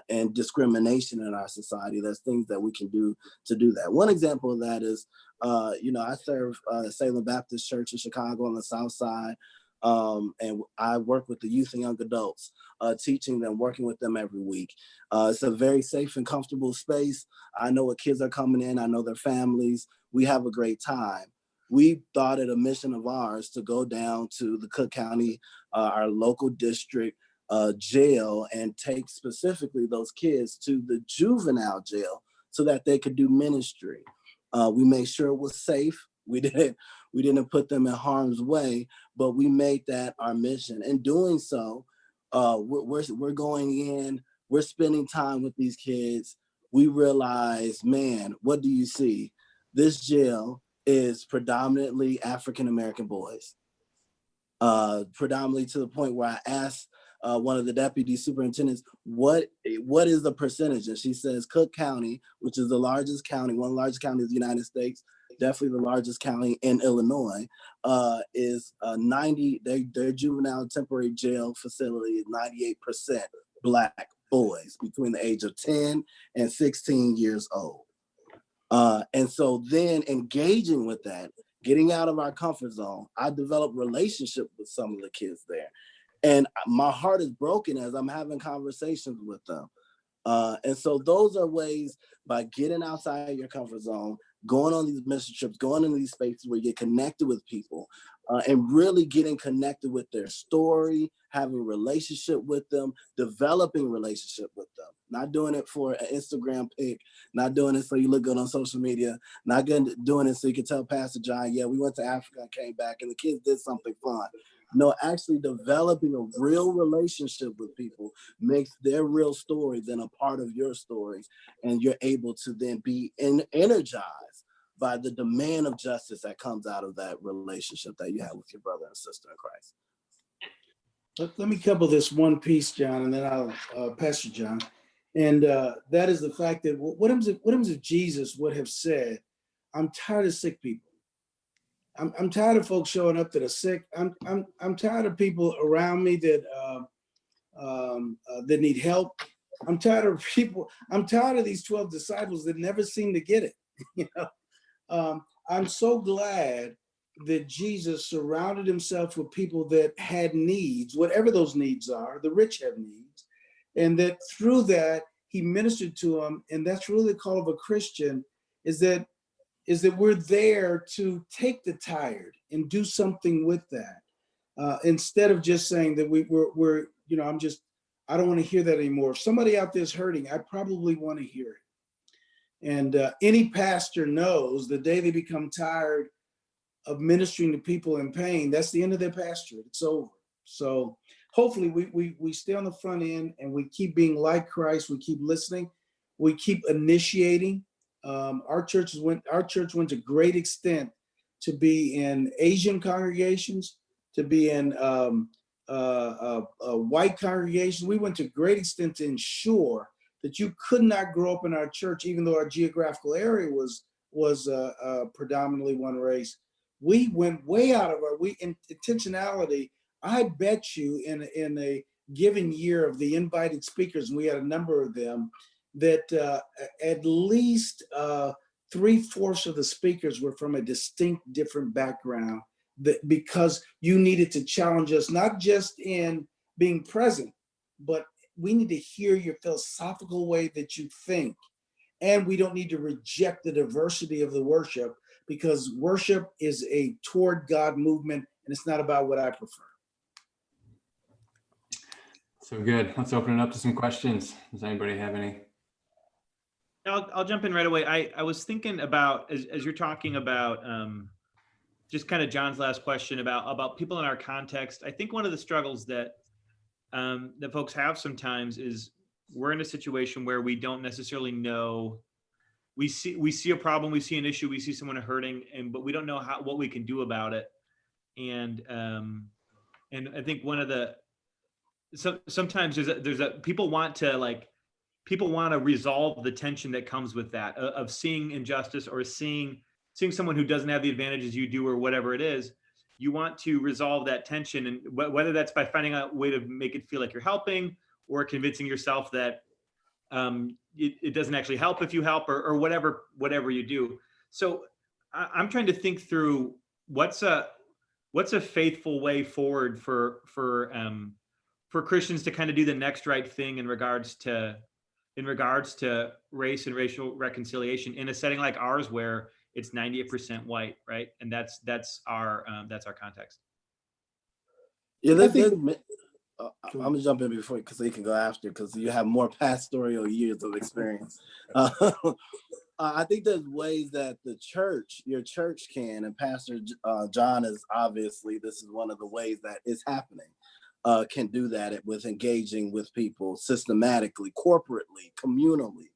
and discrimination in our society. There's things that we can do to do that. One example of that is, I serve Salem Baptist Church in Chicago on the South Side, and I work with the youth and young adults, teaching them, working with them every week. It's a very safe and comfortable space. I know what kids are coming in. I know their families. We have a great time. We thought it a mission of ours to go down to the Cook County, our local district jail, and take specifically those kids to the juvenile jail so that they could do ministry. We made sure it was safe. We didn't put them in harm's way, but we made that our mission. In doing so, we're going in, we're spending time with these kids. We realize, man, what do you see? This jail is predominantly African-American boys, predominantly to the point where I asked one of the deputy superintendents, what is the percentage? And she says Cook County, which is the largest county, one of the largest counties in the United States, definitely the largest county in Illinois, is 90, their juvenile temporary jail facility is 98% Black boys between the age of 10 and 16 years old. And so then engaging with that, getting out of our comfort zone, I developed relationship with some of the kids there. And my heart is broken as I'm having conversations with them. And so those are ways, by getting outside your comfort zone, going on these mission trips, going into these spaces where you get connected with people, and really getting connected with their story, having a relationship with them, developing a relationship with them. Not doing it for an Instagram pic, not doing it so you look good on social media, not doing it so you can tell Pastor John, yeah, we went to Africa and came back and the kids did something fun. No, actually developing a real relationship with people makes their real story then a part of your story, and you're able to then be energized by the demand of justice that comes out of that relationship that you have with your brother and sister in Christ. Let me couple this one piece, John, and then I'll Pastor John. And that is the fact that what if Jesus would have said, I'm tired of sick people. I'm tired of folks showing up that are sick. I'm tired of people around me that that need help. I'm tired of people. I'm tired of these 12 disciples that never seem to get it. You know, I'm so glad that Jesus surrounded himself with people that had needs, whatever those needs are. The rich have needs, and that through that he ministered to them. And that's really the call of a Christian: is that we're there to take the tired and do something with that, instead of just saying that we're you know, I don't want to hear that anymore. If somebody out there is hurting, I probably want to hear it. And any pastor knows the day they become tired of ministering to people in pain, that's the end of their pastorate. It's over. So hopefully we stay on the front end and we keep being like Christ. We keep listening. We keep initiating. Our church went to great extent to be in Asian congregations, to be in white congregations. We went to great extent to ensure that you could not grow up in our church, even though our geographical area was predominantly one race. We went way out of our intentionality. I bet you in a given year of the invited speakers, and we had a number of them, that at least 3/4 of the speakers were from a distinct different background, that because you needed to challenge us, not just in being present, but we need to hear your philosophical way that you think. And we don't need to reject the diversity of the worship, because worship is a toward God movement, and it's not about what I prefer. So good. Let's open it up to some questions. Does anybody have any? I'll jump in right away. I was thinking about, as you're talking about just kind of John's last question about people in our context. I think one of the struggles that folks have sometimes is we're in a situation where we don't necessarily know. We see a problem, we see an issue, we see someone hurting, but we don't know what we can do about it. And I think one of the sometimes there's a people want to resolve the tension that comes with that, of seeing injustice or seeing someone who doesn't have the advantages you do or whatever it is. You want to resolve that tension, and whether that's by finding a way to make it feel like you're helping, or convincing yourself that it doesn't actually help if you help, or whatever you do. So I'm trying to think through what's a faithful way forward for Christians to kind of do the next right thing in regards to race and racial reconciliation in a setting like ours, where it's 98% white, right? And that's our context. Yeah, I'm gonna jump in before, because you can go after, because you have more pastoral years of experience. I think there's ways that your church can, and Pastor John is obviously, this is one of the ways that is happening, can do that with engaging with people systematically, corporately, communally.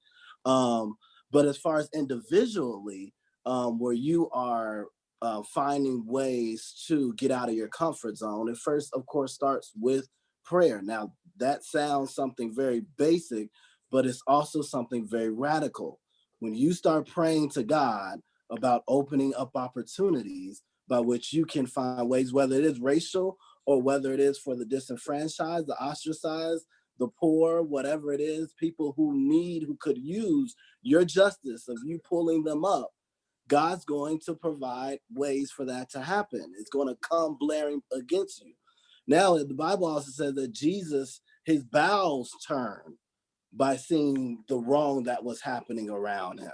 But as far as individually, where you are finding ways to get out of your comfort zone, it first, of course, starts with prayer. Now, that sounds something very basic, but it's also something very radical. When you start praying to God about opening up opportunities by which you can find ways, whether it is racial or whether it is for the disenfranchised, the ostracized, the poor, whatever it is, people who could use your justice of you pulling them up, God's going to provide ways for that to happen. It's going to come blaring against you. Now, the Bible also says that Jesus, his bowels turned by seeing the wrong that was happening around him.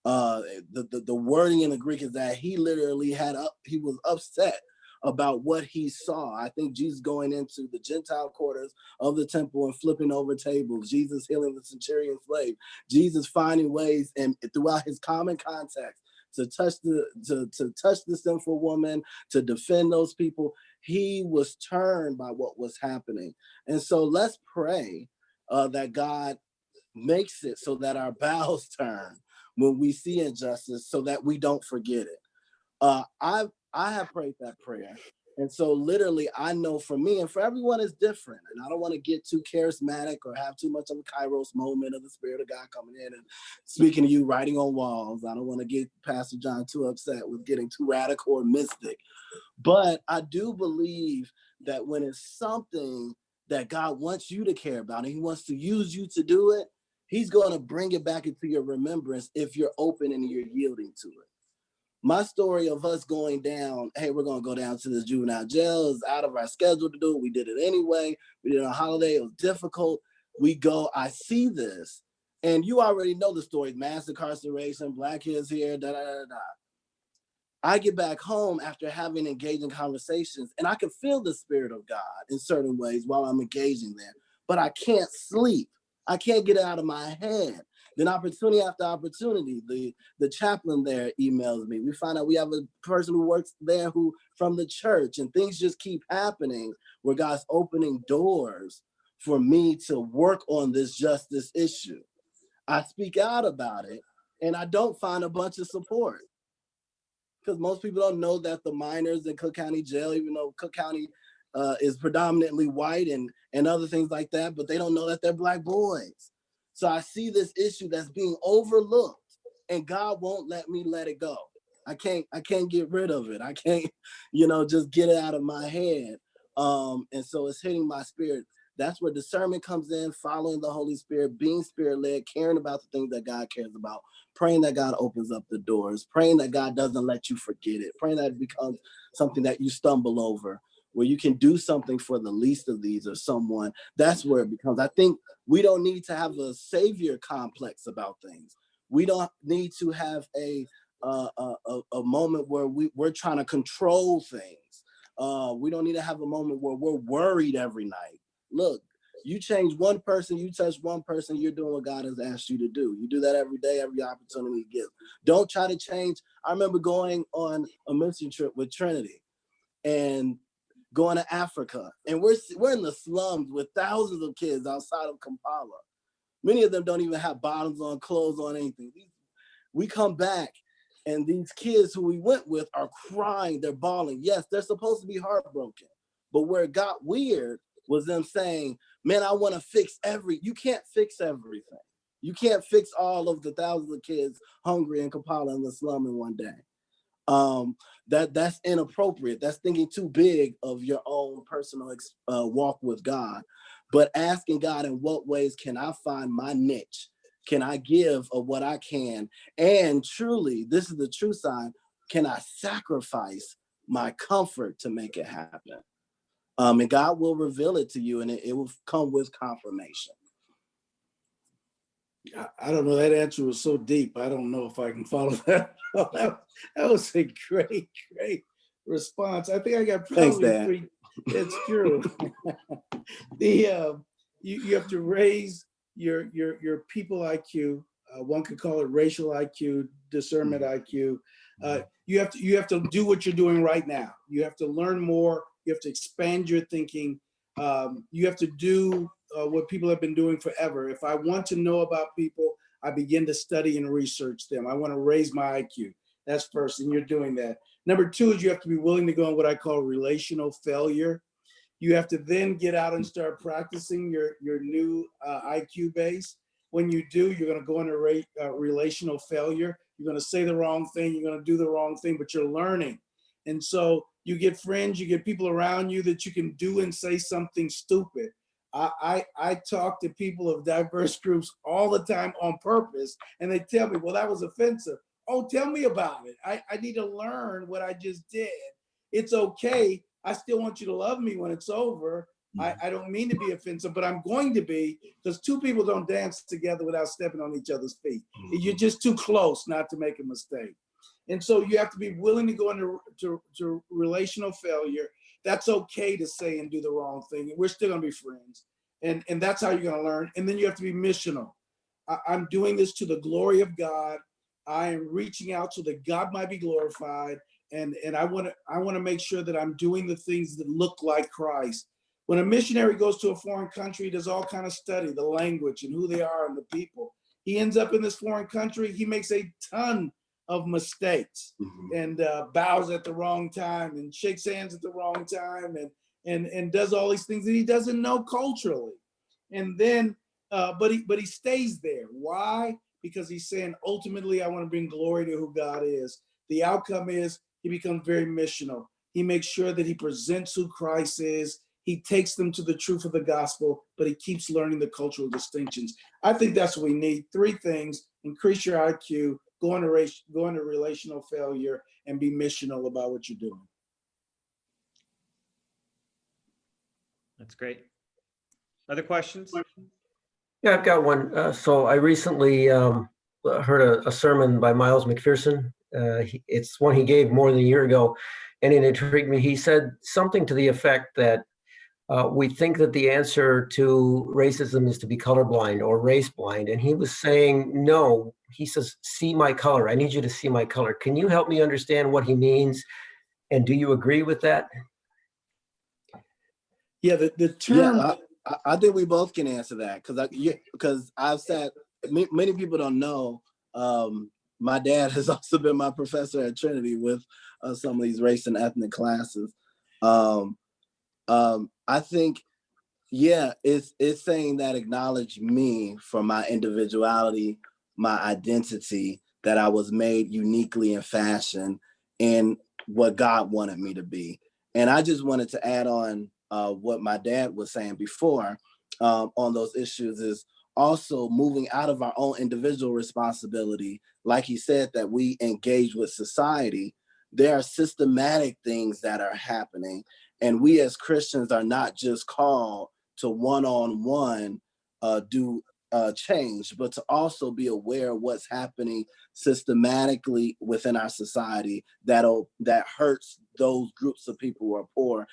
The wording in the Greek is that he literally he was upset about what he saw. I think Jesus going into the Gentile quarters of the temple and flipping over tables, Jesus healing the centurion slave, Jesus finding ways and throughout his common context to touch the sinful woman, to defend those people. He was turned by what was happening. And so let's pray that God makes it so that our bowels turn when we see injustice, so that we don't forget it. I have prayed that prayer, And so literally, I know for me and for everyone is different. And I don't want to get too charismatic or have too much of a Kairos moment of the Spirit of God coming in and speaking to you, writing on walls. I don't want to get Pastor John too upset with getting too radical or mystic. But I do believe that when it's something that God wants you to care about and he wants to use you to do it, he's going to bring it back into your remembrance if you're open and you're yielding to it. My story of us going down, hey, we're going to go down to this juvenile jail is out of our schedule to do it. We did it anyway. We did it on a holiday. It was difficult. We go, I see this. And you already know the story, mass incarceration, Black kids here, da, da, da, da. I get back home after having engaging conversations and I can feel the Spirit of God in certain ways while I'm engaging there, but I can't sleep. I can't get it out of my head. Then opportunity after opportunity, the chaplain there emails me. We find out we have a person who works there who from the church, and things just keep happening where God's opening doors for me to work on this justice issue. I speak out about it and I don't find a bunch of support because most people don't know that the minors in Cook County Jail, even though Cook County is predominantly white and other things like that, but they don't know that they're Black boys. So I see this issue that's being overlooked and God won't let me let it go. I can't get rid of it. I can't, just get it out of my head. And so it's hitting my spirit. That's where discernment comes in, following the Holy Spirit, being spirit-led, caring about the things that God cares about, praying that God opens up the doors, praying that God doesn't let you forget it, praying that it becomes something that you stumble over, where you can do something for the least of these or someone. That's where it becomes. I think we don't need to have a savior complex about things. We don't need to have a moment where we're trying to control things. We don't need to have a moment where we're worried every night. Look, you change one person, you touch one person, you're doing what God has asked you to do. You do that every day, every opportunity you give. Don't try to change. I remember going on a mission trip with Trinity and going to Africa. And we're in the slums with thousands of kids outside of Kampala. Many of them don't even have bottoms on, clothes on, anything. We come back and these kids who we went with are crying, they're bawling. Yes, they're supposed to be heartbroken. But where it got weird was them saying, man, I want to fix you can't fix everything. You can't fix all of the thousands of kids hungry in Kampala in the slum in one day. That's inappropriate. That's thinking too big of your own personal walk with God. But asking God, in what ways can I find my niche? Can I give of what I can? And truly, this is the true sign, can I sacrifice my comfort to make it happen? And God will reveal it to you, and it will come with confirmation. I don't know. That answer was so deep. I don't know if I can follow that. That was a great response. I think I got probably Thanks, three. It's true. You have to raise your people IQ. One could call it racial IQ, discernment IQ. You have to do what you're doing right now. You have to learn more. You have to expand your thinking. You have to do what people have been doing forever. If I want to know about people, I begin to study and research them. I want to raise my IQ. That's first, and you're doing that. Number two is you have to be willing to go on what I call relational failure. You have to then get out and start practicing your new IQ base. When you do, you're going to go into relational failure. You're going to say the wrong thing. You're going to do the wrong thing, but you're learning. And so you get friends, you get people around you that you can do and say something stupid. I talk to people of diverse groups all the time on purpose, and they tell me, well, that was offensive. Oh, tell me about it. I need to learn what I just did. It's okay. I still want you to love me when it's over. I don't mean to be offensive, but I'm going to be, because two people don't dance together without stepping on each other's feet. You're just too close not to make a mistake. And so you have to be willing to go into to relational failure. That's okay to say and do the wrong thing. We're still going to be friends. And that's how you're going to learn. And then you have to be missional. I'm doing this to the glory of God. I am reaching out so that God might be glorified. And I want to make sure that I'm doing the things that look like Christ. When a missionary goes to a foreign country, he does all kind of study, the language and who they are and the people. He ends up in this foreign country. He makes a ton of mistakes and bows at the wrong time and shakes hands at the wrong time and does all these things that he doesn't know culturally. And then, but he stays there. Why? Because he's saying, ultimately, I want to bring glory to who God is. The outcome is he becomes very missional. He makes sure that he presents who Christ is. He takes them to the truth of the gospel, but he keeps learning the cultural distinctions. I think that's what we need. Three things: increase your IQ, go into relational failure, and be missional about what you're doing. That's great. Other questions? Yeah, I've got one. So I recently heard a sermon by Miles McPherson. It's one he gave more than a year ago, and it intrigued me. He said something to the effect that we think that the answer to racism is to be colorblind or race blind. And he was saying, no, he says, see my color. I need you to see my color. Can you help me understand what he means? And do you agree with that? Yeah, the term. Yeah, I think we both can answer that because I've said, many people don't know, my dad has also been my professor at Trinity with some of these race and ethnic classes. I think, yeah, it's saying that acknowledge me for my individuality, my identity, that I was made uniquely and fashioned in what God wanted me to be. And I just wanted to add on what my dad was saying before on those issues is also moving out of our own individual responsibility. Like he said, that we engage with society. There are systematic things that are happening. And we as Christians are not just called to one-on-one do change, but to also be aware of what's happening systematically within our society that hurts those groups of people who are poor,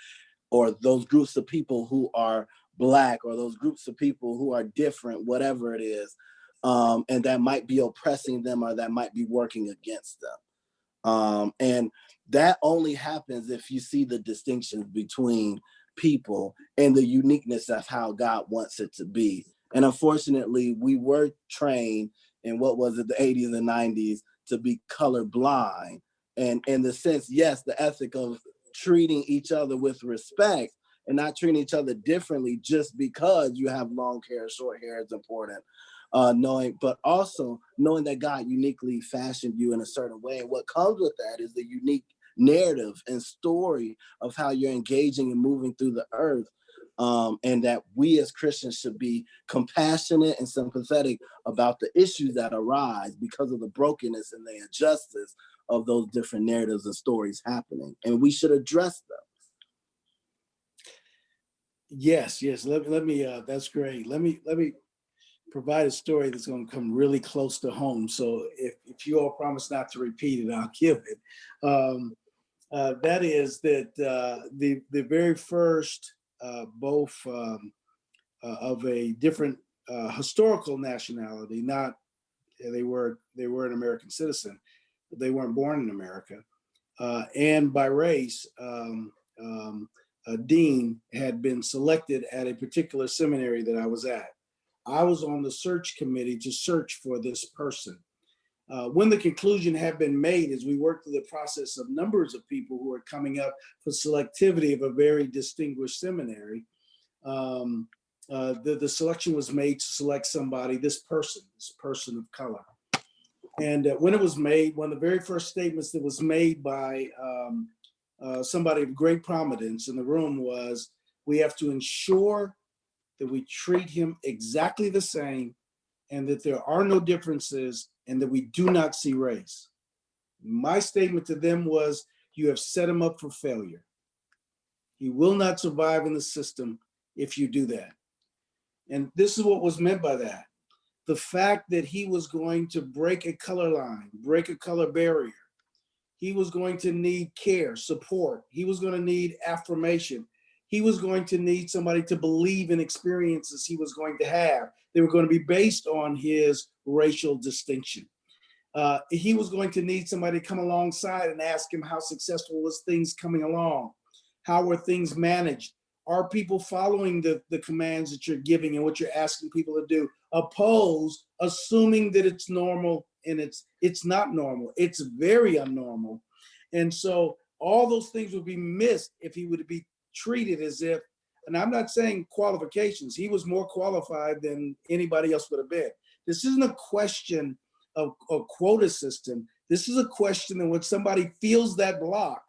or those groups of people who are Black, or those groups of people who are different, whatever it is, and that might be oppressing them or that might be working against them. And that only happens if you see the distinctions between people and the uniqueness of how God wants it to be. And unfortunately, we were trained in what was it, the 80s and 90s, to be colorblind. And in the sense, yes, the ethic of treating each other with respect and not treating each other differently just because you have long hair, short hair is important. But also knowing that God uniquely fashioned you in a certain way. And what comes with that is the unique narrative and story of how you're engaging and moving through the earth. And that we as Christians should be compassionate and sympathetic about the issues that arise because of the brokenness and the injustice of those different narratives and stories happening. And we should address them. Yes. Let me. That's great. Let me provide a story that's going to come really close to home. So if you all promise not to repeat it, I'll give it. That is that the very first both of a different historical nationality, not they were an American citizen, but they weren't born in America, and by race. A dean had been selected at a particular seminary that I was at. I was on the search committee to search for this person. When the conclusion had been made, as we worked through the process of numbers of people who were coming up for selectivity of a very distinguished seminary, the selection was made to select somebody, this person of color. And when it was made, one of the very first statements that was made by somebody of great prominence in the room was, we have to ensure that we treat him exactly the same and that there are no differences and that we do not see race. My statement to them was, you have set him up for failure. He will not survive in the system if you do that. And this is what was meant by that. The fact that he was going to break a color line, break a color barrier. He was going to need care, support. He was going to need affirmation. He was going to need somebody to believe in experiences he was going to have. They were going to be based on his racial distinction. He was going to need somebody to come alongside and ask him, how successful was things coming along? How were things managed? Are people following the commands that you're giving and what you're asking people to do? Oppose assuming that it's normal and it's not normal. It's very unnormal. And so all those things would be missed if he would be treated as if, and I'm not saying qualifications, he was more qualified than anybody else would have been. This isn't a question of a quota system. This is a question in which somebody feels that block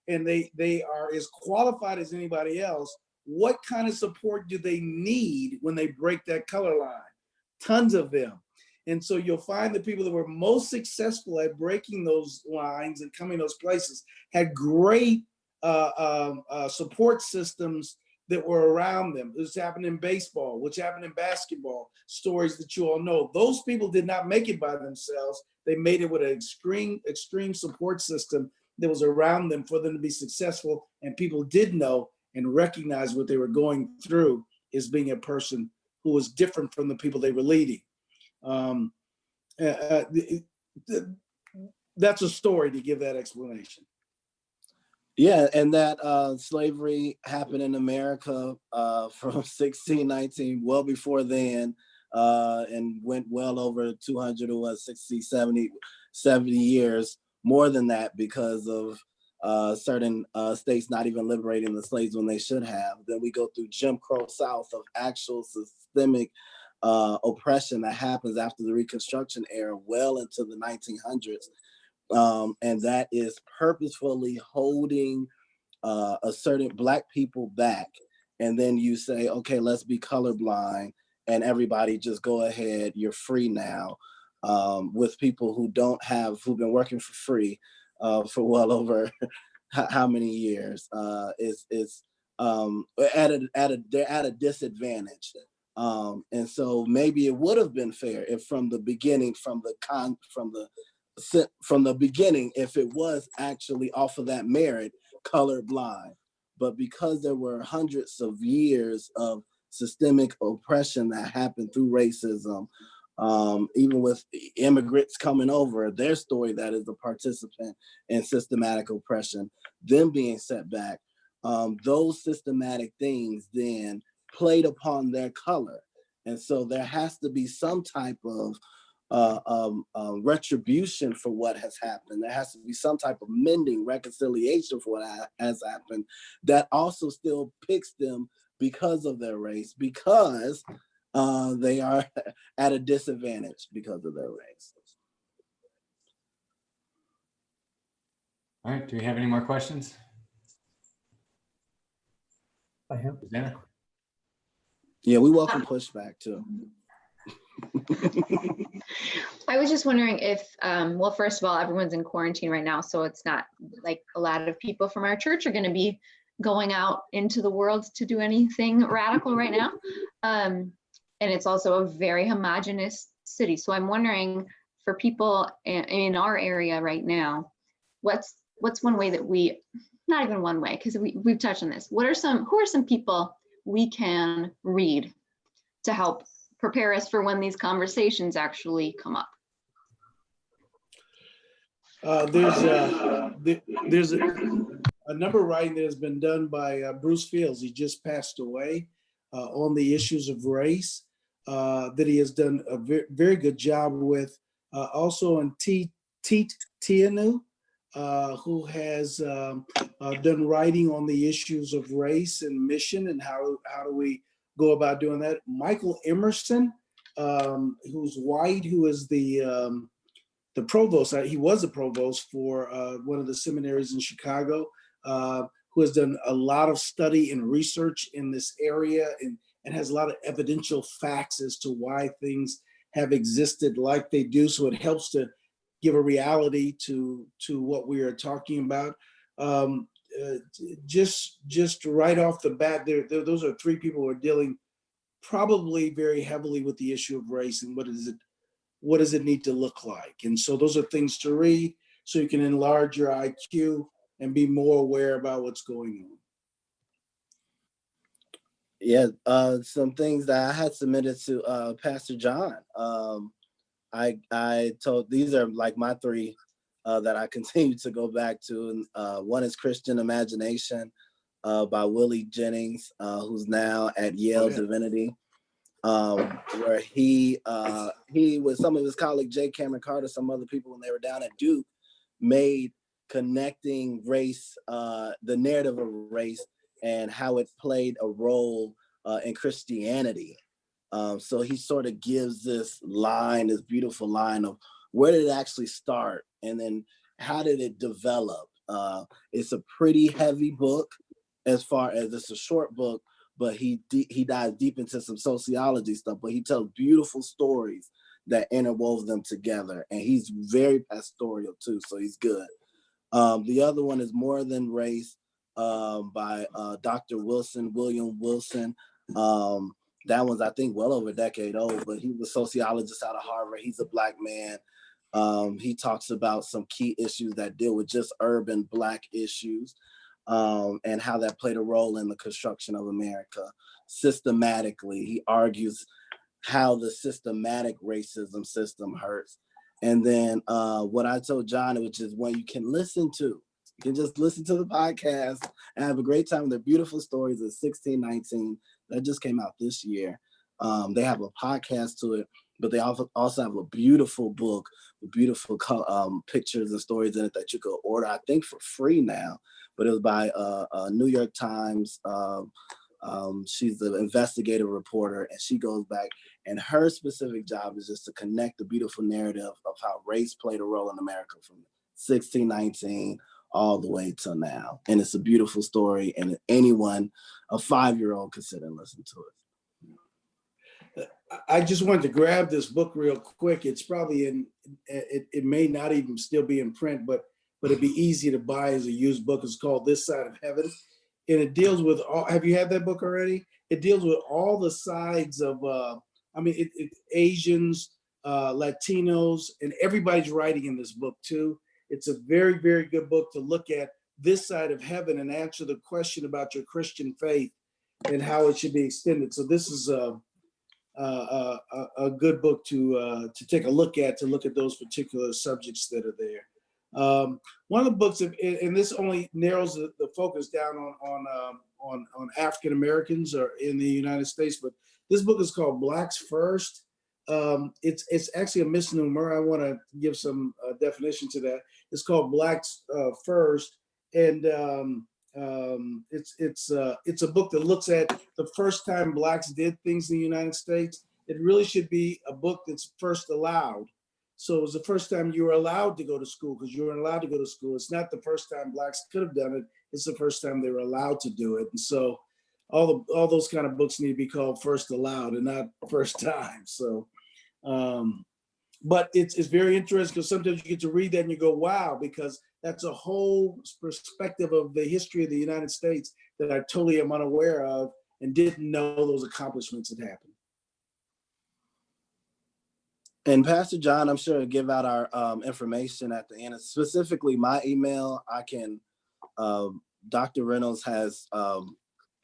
and they are as qualified as anybody else. What kind of support do they need when they break that color line? Tons of them. And so you'll find the people that were most successful at breaking those lines and coming to those places had great support systems that were around them. This happened in baseball, which happened in basketball, stories that you all know. Those people did not make it by themselves. They made it with an extreme support system that was around them for them to be successful. And people did know and recognize what they were going through as being a person who was different from the people they were leading. That's a story to give that explanation. Yeah, and that slavery happened in America from 1619, well before then, and went well over 200 or 60, 70 years, more than that, because of certain states not even liberating the slaves when they should have. Then we go through Jim Crow South of actual systemic oppression that happens after the Reconstruction era, well into the 1900s. And that is purposefully holding a certain Black people back. And then you say, okay, let's be colorblind, and everybody just go ahead, you're free now, with people who've been working for free for well over how many years. They're at a disadvantage. And so maybe it would have been fair if from the beginning, if it was actually off of that merit, colorblind. But because there were hundreds of years of systemic oppression that happened through racism, even with immigrants coming over, their story that is a participant in systematic oppression, them being set back, those systematic things then played upon their color. And so there has to be some type of retribution for what has happened. There has to be some type of mending, reconciliation for what has happened that also still picks them because of their race, because they are at a disadvantage because of their race. All right, do we have any more questions? I have. Susanna? Yeah, we welcome pushback too. I was just wondering if, well, first of all, everyone's in quarantine right now, so it's not like a lot of people from our church are going to be going out into the world to do anything radical right now. And it's also a very homogenous city. So I'm wondering, for people in our area right now, what's one way that not even one way, because we've touched on this. Who are some people we can read to help prepare us for when these conversations actually come up? There's a number of writing that has been done by Bruce Fields. He just passed away on the issues of race that he has done a very good job with. Also on Teet Tianu, who has done writing on the issues of race and mission and how do we go about doing that. Michael Emerson, who's white, who is the provost. He was a provost for one of the seminaries in Chicago, who has done a lot of study and research in this area and has a lot of evidential facts as to why things have existed like they do. So it helps to give a reality to what we are talking about. Just right off the bat, those are three people who are dealing probably very heavily with the issue of race and what does it need to look like. And so those are things to read so you can enlarge your IQ and be more aware about what's going on. Yeah, some things that I had submitted to Pastor John. I told, these are like my three that I continue to go back to. And one is Christian Imagination by Willie Jennings, who's now at Yale Divinity. where he with some of his colleagues, J. Cameron Carter, some other people, when they were down at Duke, made connecting race, the narrative of race and how it played a role in Christianity. So he sort of gives this beautiful line of where did it actually start, and then how did it develop? It's a pretty heavy book as far as it's a short book, but he dives deep into some sociology stuff, but he tells beautiful stories that interwove them together. And he's very pastoral too, so he's good. The other one is More Than Race by Dr. William Wilson. That one's, I think, well over a decade old, but he was a sociologist out of Harvard. He's a Black man. He talks about some key issues that deal with just urban Black issues. And how that played a role in the construction of America systematically. He argues how the systematic racism system hurts. And then what I told John, which is when you can just listen to the podcast and have a great time. They're beautiful stories of 1619 that just came out this year. They have a podcast to it, but they also have a beautiful book with beautiful pictures and stories in it that you could order, I think, for free now. But it was by a New York Times. She's an investigative reporter, and she goes back, and her specific job is just to connect the beautiful narrative of how race played a role in America from 1619 all the way till now. And it's a beautiful story, and anyone, a 5-year-old, could sit and listen to it. I just wanted to grab this book real quick. It's probably it may not even still be in print, but it'd be easy to buy as a used book. It's called This Side of Heaven. And it deals with all, have you had that book already? It deals with all the sides of, Asians, Latinos, and everybody's writing in this book too. It's a very, very good book to look at this side of heaven and answer the question about your Christian faith and how it should be extended. So this is a good book to take a look at those particular subjects that are there. One of the books, and this only narrows the focus down on African Americans or in the United States, but this book is called Blacks First. It's actually a misnomer. I want to give some definition to that. It's called Blacks First, and it's a book that looks at the first time Blacks did things in the United States. It really should be a book that's first allowed. So it was the first time you were allowed to go to school, because you weren't allowed to go to school. It's not the first time Blacks could have done it. It's the first time they were allowed to do it. And so all those kind of books need to be called First Allowed and not First Time. So, but it's very interesting, because sometimes you get to read that and you go, wow, because that's a whole perspective of the history of the United States that I totally am unaware of and didn't know those accomplishments had happened. And Pastor John, I'm sure, will give out our information at the end. Specifically, my email, I can, Dr. Reynolds has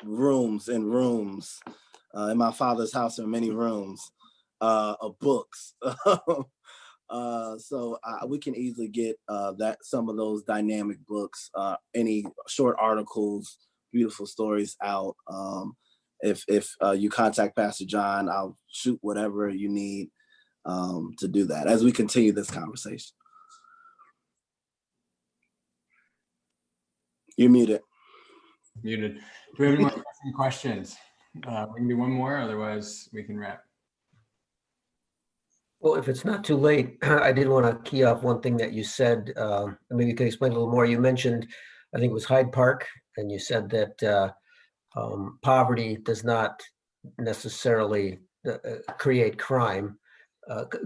rooms in my father's house are many rooms of books. So we can easily get some of those dynamic books, any short articles, beautiful stories out. If you contact Pastor John, I'll shoot whatever you need to do that as we continue this conversation. You're muted. Muted. Do we have any more questions? We can do one more, otherwise we can wrap. Well, if it's not too late, I did want to key off one thing that you said. Maybe you can explain a little more. You mentioned, I think it was Hyde Park, and you said that poverty does not necessarily create crime.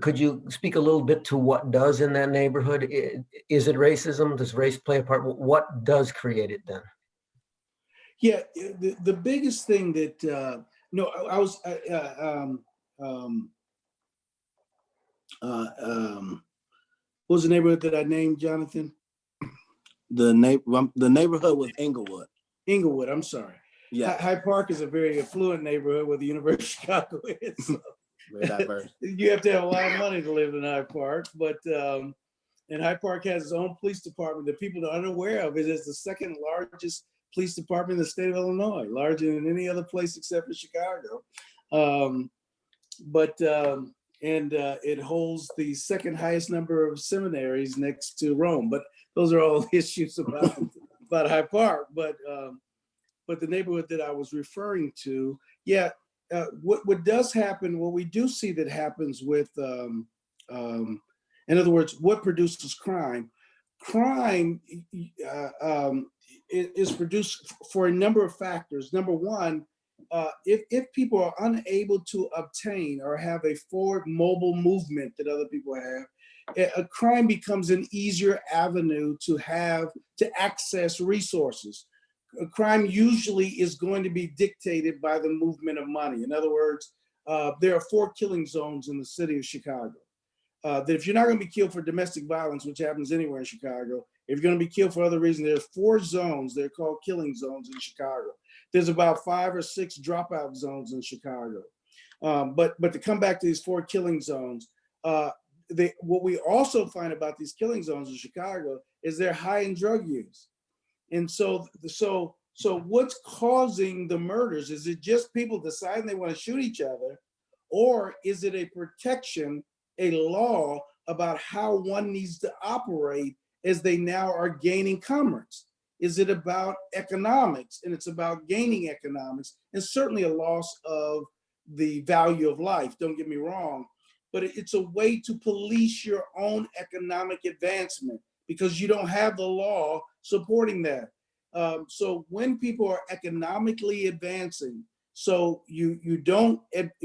Could you speak a little bit to what does in that neighborhood? Is it racism? Does race play a part? What does create it then? Yeah, the biggest thing that what was the neighborhood that I named, Jonathan? The neighborhood was Inglewood. Inglewood, I'm sorry. Yeah. Hyde Park is a very affluent neighborhood where the University of Chicago is. So. Very diverse. You have to have a lot of money to live in Hyde Park, but and Hyde Park has its own police department that people are unaware of. It is the second largest police department in the state of Illinois, larger than any other place except for Chicago. It holds the second highest number of seminaries next to Rome. But those are all issues about Hyde Park. But the neighborhood that I was referring to, yeah, what does happen, what we do see that happens with, in other words, what produces crime? Crime is produced for a number of factors. Number one, if people are unable to obtain or have a forward mobile movement that other people have, a crime becomes an easier avenue to access resources. A crime usually is going to be dictated by the movement of money. In other words, there are 4 killing zones in the city of Chicago. That if you're not going to be killed for domestic violence, which happens anywhere in Chicago, if you're going to be killed for other reasons, there's 4 zones. They're called killing zones in Chicago. There's about 5 or 6 dropout zones in Chicago. But to come back to these 4 killing zones, what we also find about these killing zones in Chicago is they're high in drug use. And so what's causing the murders? Is it just people deciding they want to shoot each other, or is it a protection, a law about how one needs to operate as they now are gaining commerce? Is it about economics? And it's about gaining economics, and certainly a loss of the value of life, don't get me wrong, but it's a way to police your own economic advancement because you don't have the law supporting that. So when people are economically advancing, so you don't,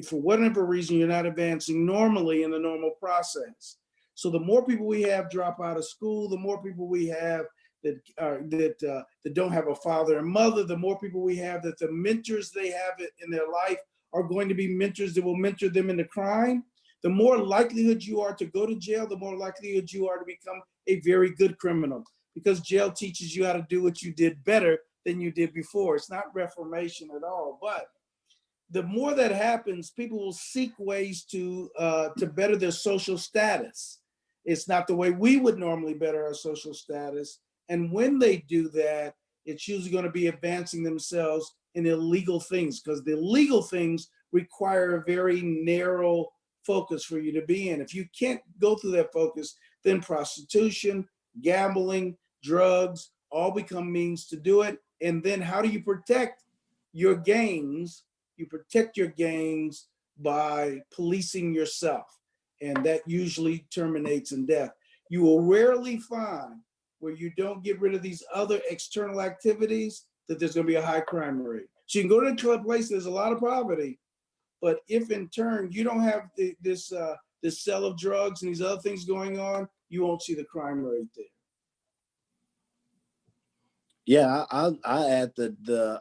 for whatever reason, you're not advancing normally in the normal process. So the more people we have drop out of school, the more people we have that don't have a father and mother, the more people we have that the mentors they have in their life are going to be mentors that will mentor them into crime. The more likelihood you are to go to jail, the more likelihood you are to become a very good criminal, because jail teaches you how to do what you did better than you did before. It's not reformation at all, but the more that happens, people will seek ways to better their social status. It's not the way we would normally better our social status. And when they do that, it's usually going to be advancing themselves in illegal things, because the illegal things require a very narrow focus for you to be in. If you can't go through that focus, then prostitution, gambling, drugs all become means to do it. And then how do you protect your gains? You protect your gains by policing yourself. And that usually terminates in death. You will rarely find where you don't get rid of these other external activities that there's going to be a high crime rate. So you can go to a place there's a lot of poverty, but if in turn you don't have this sale of drugs and these other things going on, you won't see the crime rate there. Yeah, I'll add the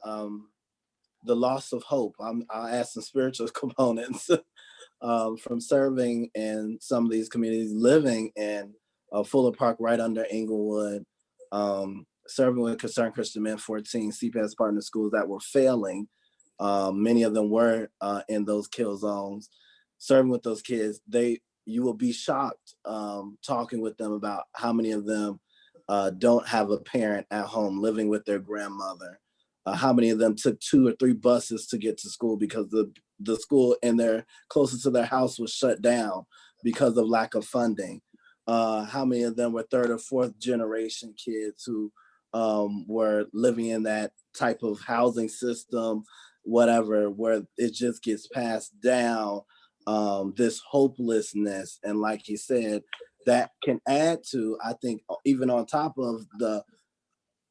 loss of hope. I'll add some spiritual components from serving in some of these communities, living in Fuller Park right under Inglewood, serving with Concerned Christian Men 14 CPS partner schools that were failing. Many of them were in those kill zones. Serving with those kids, you will be shocked talking with them about how many of them don't have a parent at home living with their grandmother. How many of them took 2 or 3 buses to get to school because the school closest to their house was shut down because of lack of funding. How many of them were 3rd or 4th generation kids who were living in that type of housing system, whatever, where it just gets passed down, this hopelessness. And like he said, that can add to, I think, even on top of the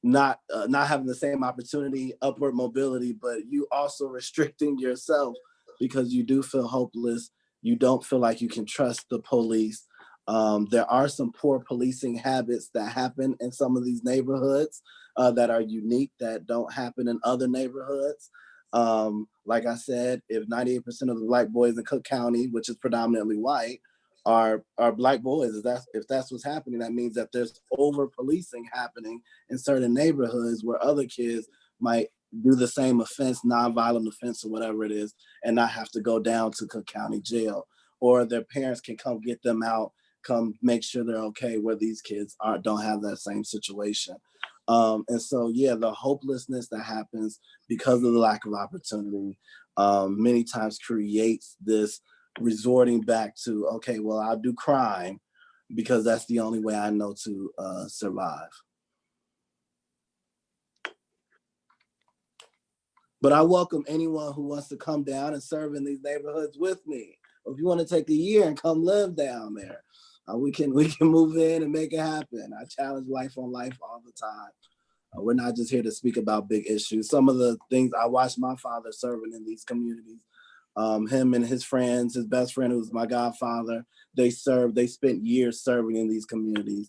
not having the same opportunity, upward mobility, but you also restricting yourself because you do feel hopeless. You don't feel like you can trust the police. There are some poor policing habits that happen in some of these neighborhoods that are unique, that don't happen in other neighborhoods. Like I said, if 98% of the Black boys in Cook County, which is predominantly white, are Black boys, if that's what's happening, that means that there's over policing happening in certain neighborhoods where other kids might do the same offense, nonviolent offense or whatever it is, and not have to go down to Cook County jail, or their parents can come get them out, come make sure they're okay, where these kids don't have that same situation. And so, yeah, the hopelessness that happens because of the lack of opportunity many times creates this resorting back to, okay, well, I'll do crime because that's the only way I know to survive. But I welcome anyone who wants to come down and serve in these neighborhoods with me. Or if you want to take a year and come live down there, we can move in and make it happen. I challenge life on life all the time. We're not just here to speak about big issues. Some of the things I watched my father serving in these communities, him and his friends, his best friend, who was my godfather, they spent years serving in these communities.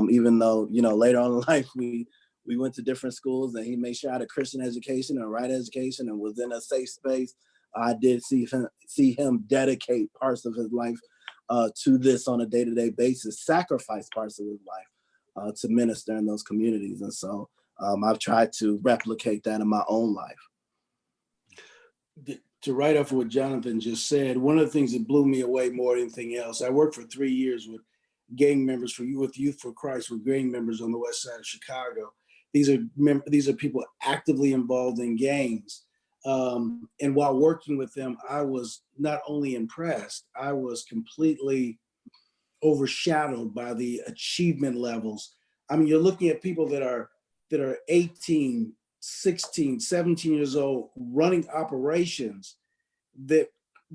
Even though, later on in life, we went to different schools and he made sure I had a Christian education and a right education and was in a safe space. I did see him dedicate parts of his life to this on a day-to-day basis, sacrifice parts of his life to minister in those communities. And so I've tried to replicate that in my own life. To write off what Jonathan just said, one of the things that blew me away more than anything else, I worked for 3 years with gang members with Youth for Christ, with gang members on the west side of Chicago. These are people actively involved in gangs. And while working with them, I was not only impressed, I was completely overshadowed by the achievement levels. I mean, you're looking at people that are 18, 16, 17 years old, running operations that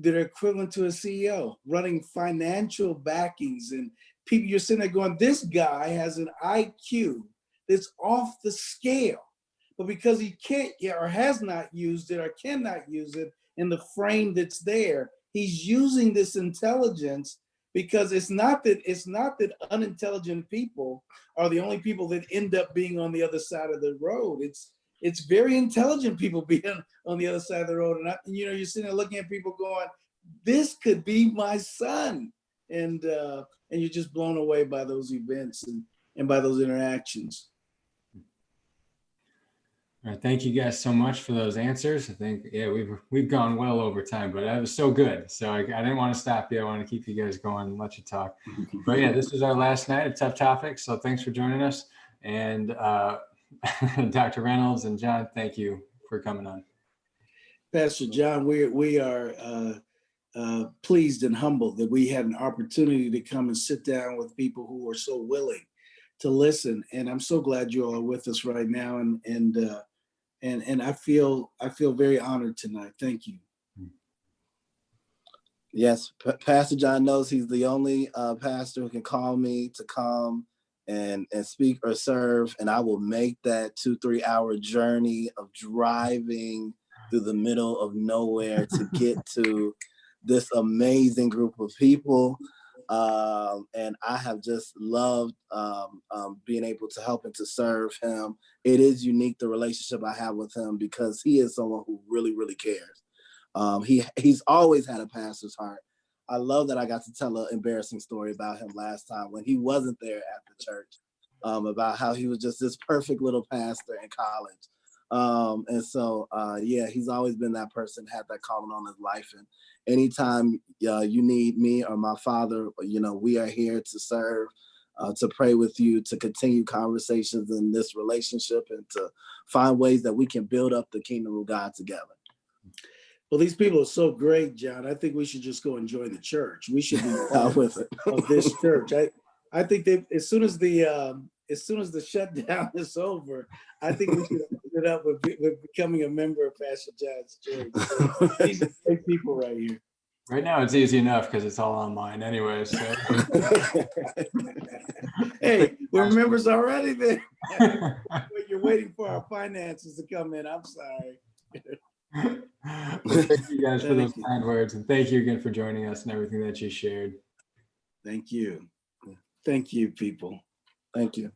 are equivalent to a CEO, running financial backings, and people, you're sitting there going, this guy has an IQ that's off the scale. But because he can't or has not used it or cannot use it in the frame that's there, he's using this intelligence, because it's not that unintelligent people are the only people that end up being on the other side of the road. It's very intelligent people being on the other side of the road. And you're sitting there looking at people going, this could be my son. And you're just blown away by those events and by those interactions. All right, thank you guys so much for those answers. I think, we've gone well over time, but that was so good. So I didn't want to stop you. I want to keep you guys going and let you talk. But this is our last night of Tough Topics. So thanks for joining us. And Dr. Reynolds and John, thank you for coming on. Pastor John, we are pleased and humbled that we had an opportunity to come and sit down with people who are so willing to listen. And I'm so glad you all are with us right now. And I feel very honored tonight. Thank you. Yes, Pastor John knows he's the only pastor who can call me to come and speak or serve, and I will make that 2-3 hour journey of driving through the middle of nowhere to get to this amazing group of people. And I have just loved being able to help and to serve him. It is unique, the relationship I have with him, because he is someone who really, really cares. He's always had a pastor's heart. I love that I got to tell an embarrassing story about him last time when he wasn't there at the church, about how he was just this perfect little pastor in college. And so, he's always been that person, had that calling on his life. And anytime you need me or my father, we are here to serve, to pray with you, to continue conversations in this relationship, and to find ways that we can build up the kingdom of God together. Well, these people are so great, John. I think we should just go and join the church. We should be part with it. of this church. I think as soon as the shutdown is over, I think we should open it up with becoming a member of Pastor John's church. These are great people right here. Right now, it's easy enough because it's all online anyway. So. Hey, we're members already then. You're waiting for our finances to come in. I'm sorry. Well, thank you guys for those kind words, and thank you again for joining us and everything that you shared. Thank you. Thank you, people. Thank you.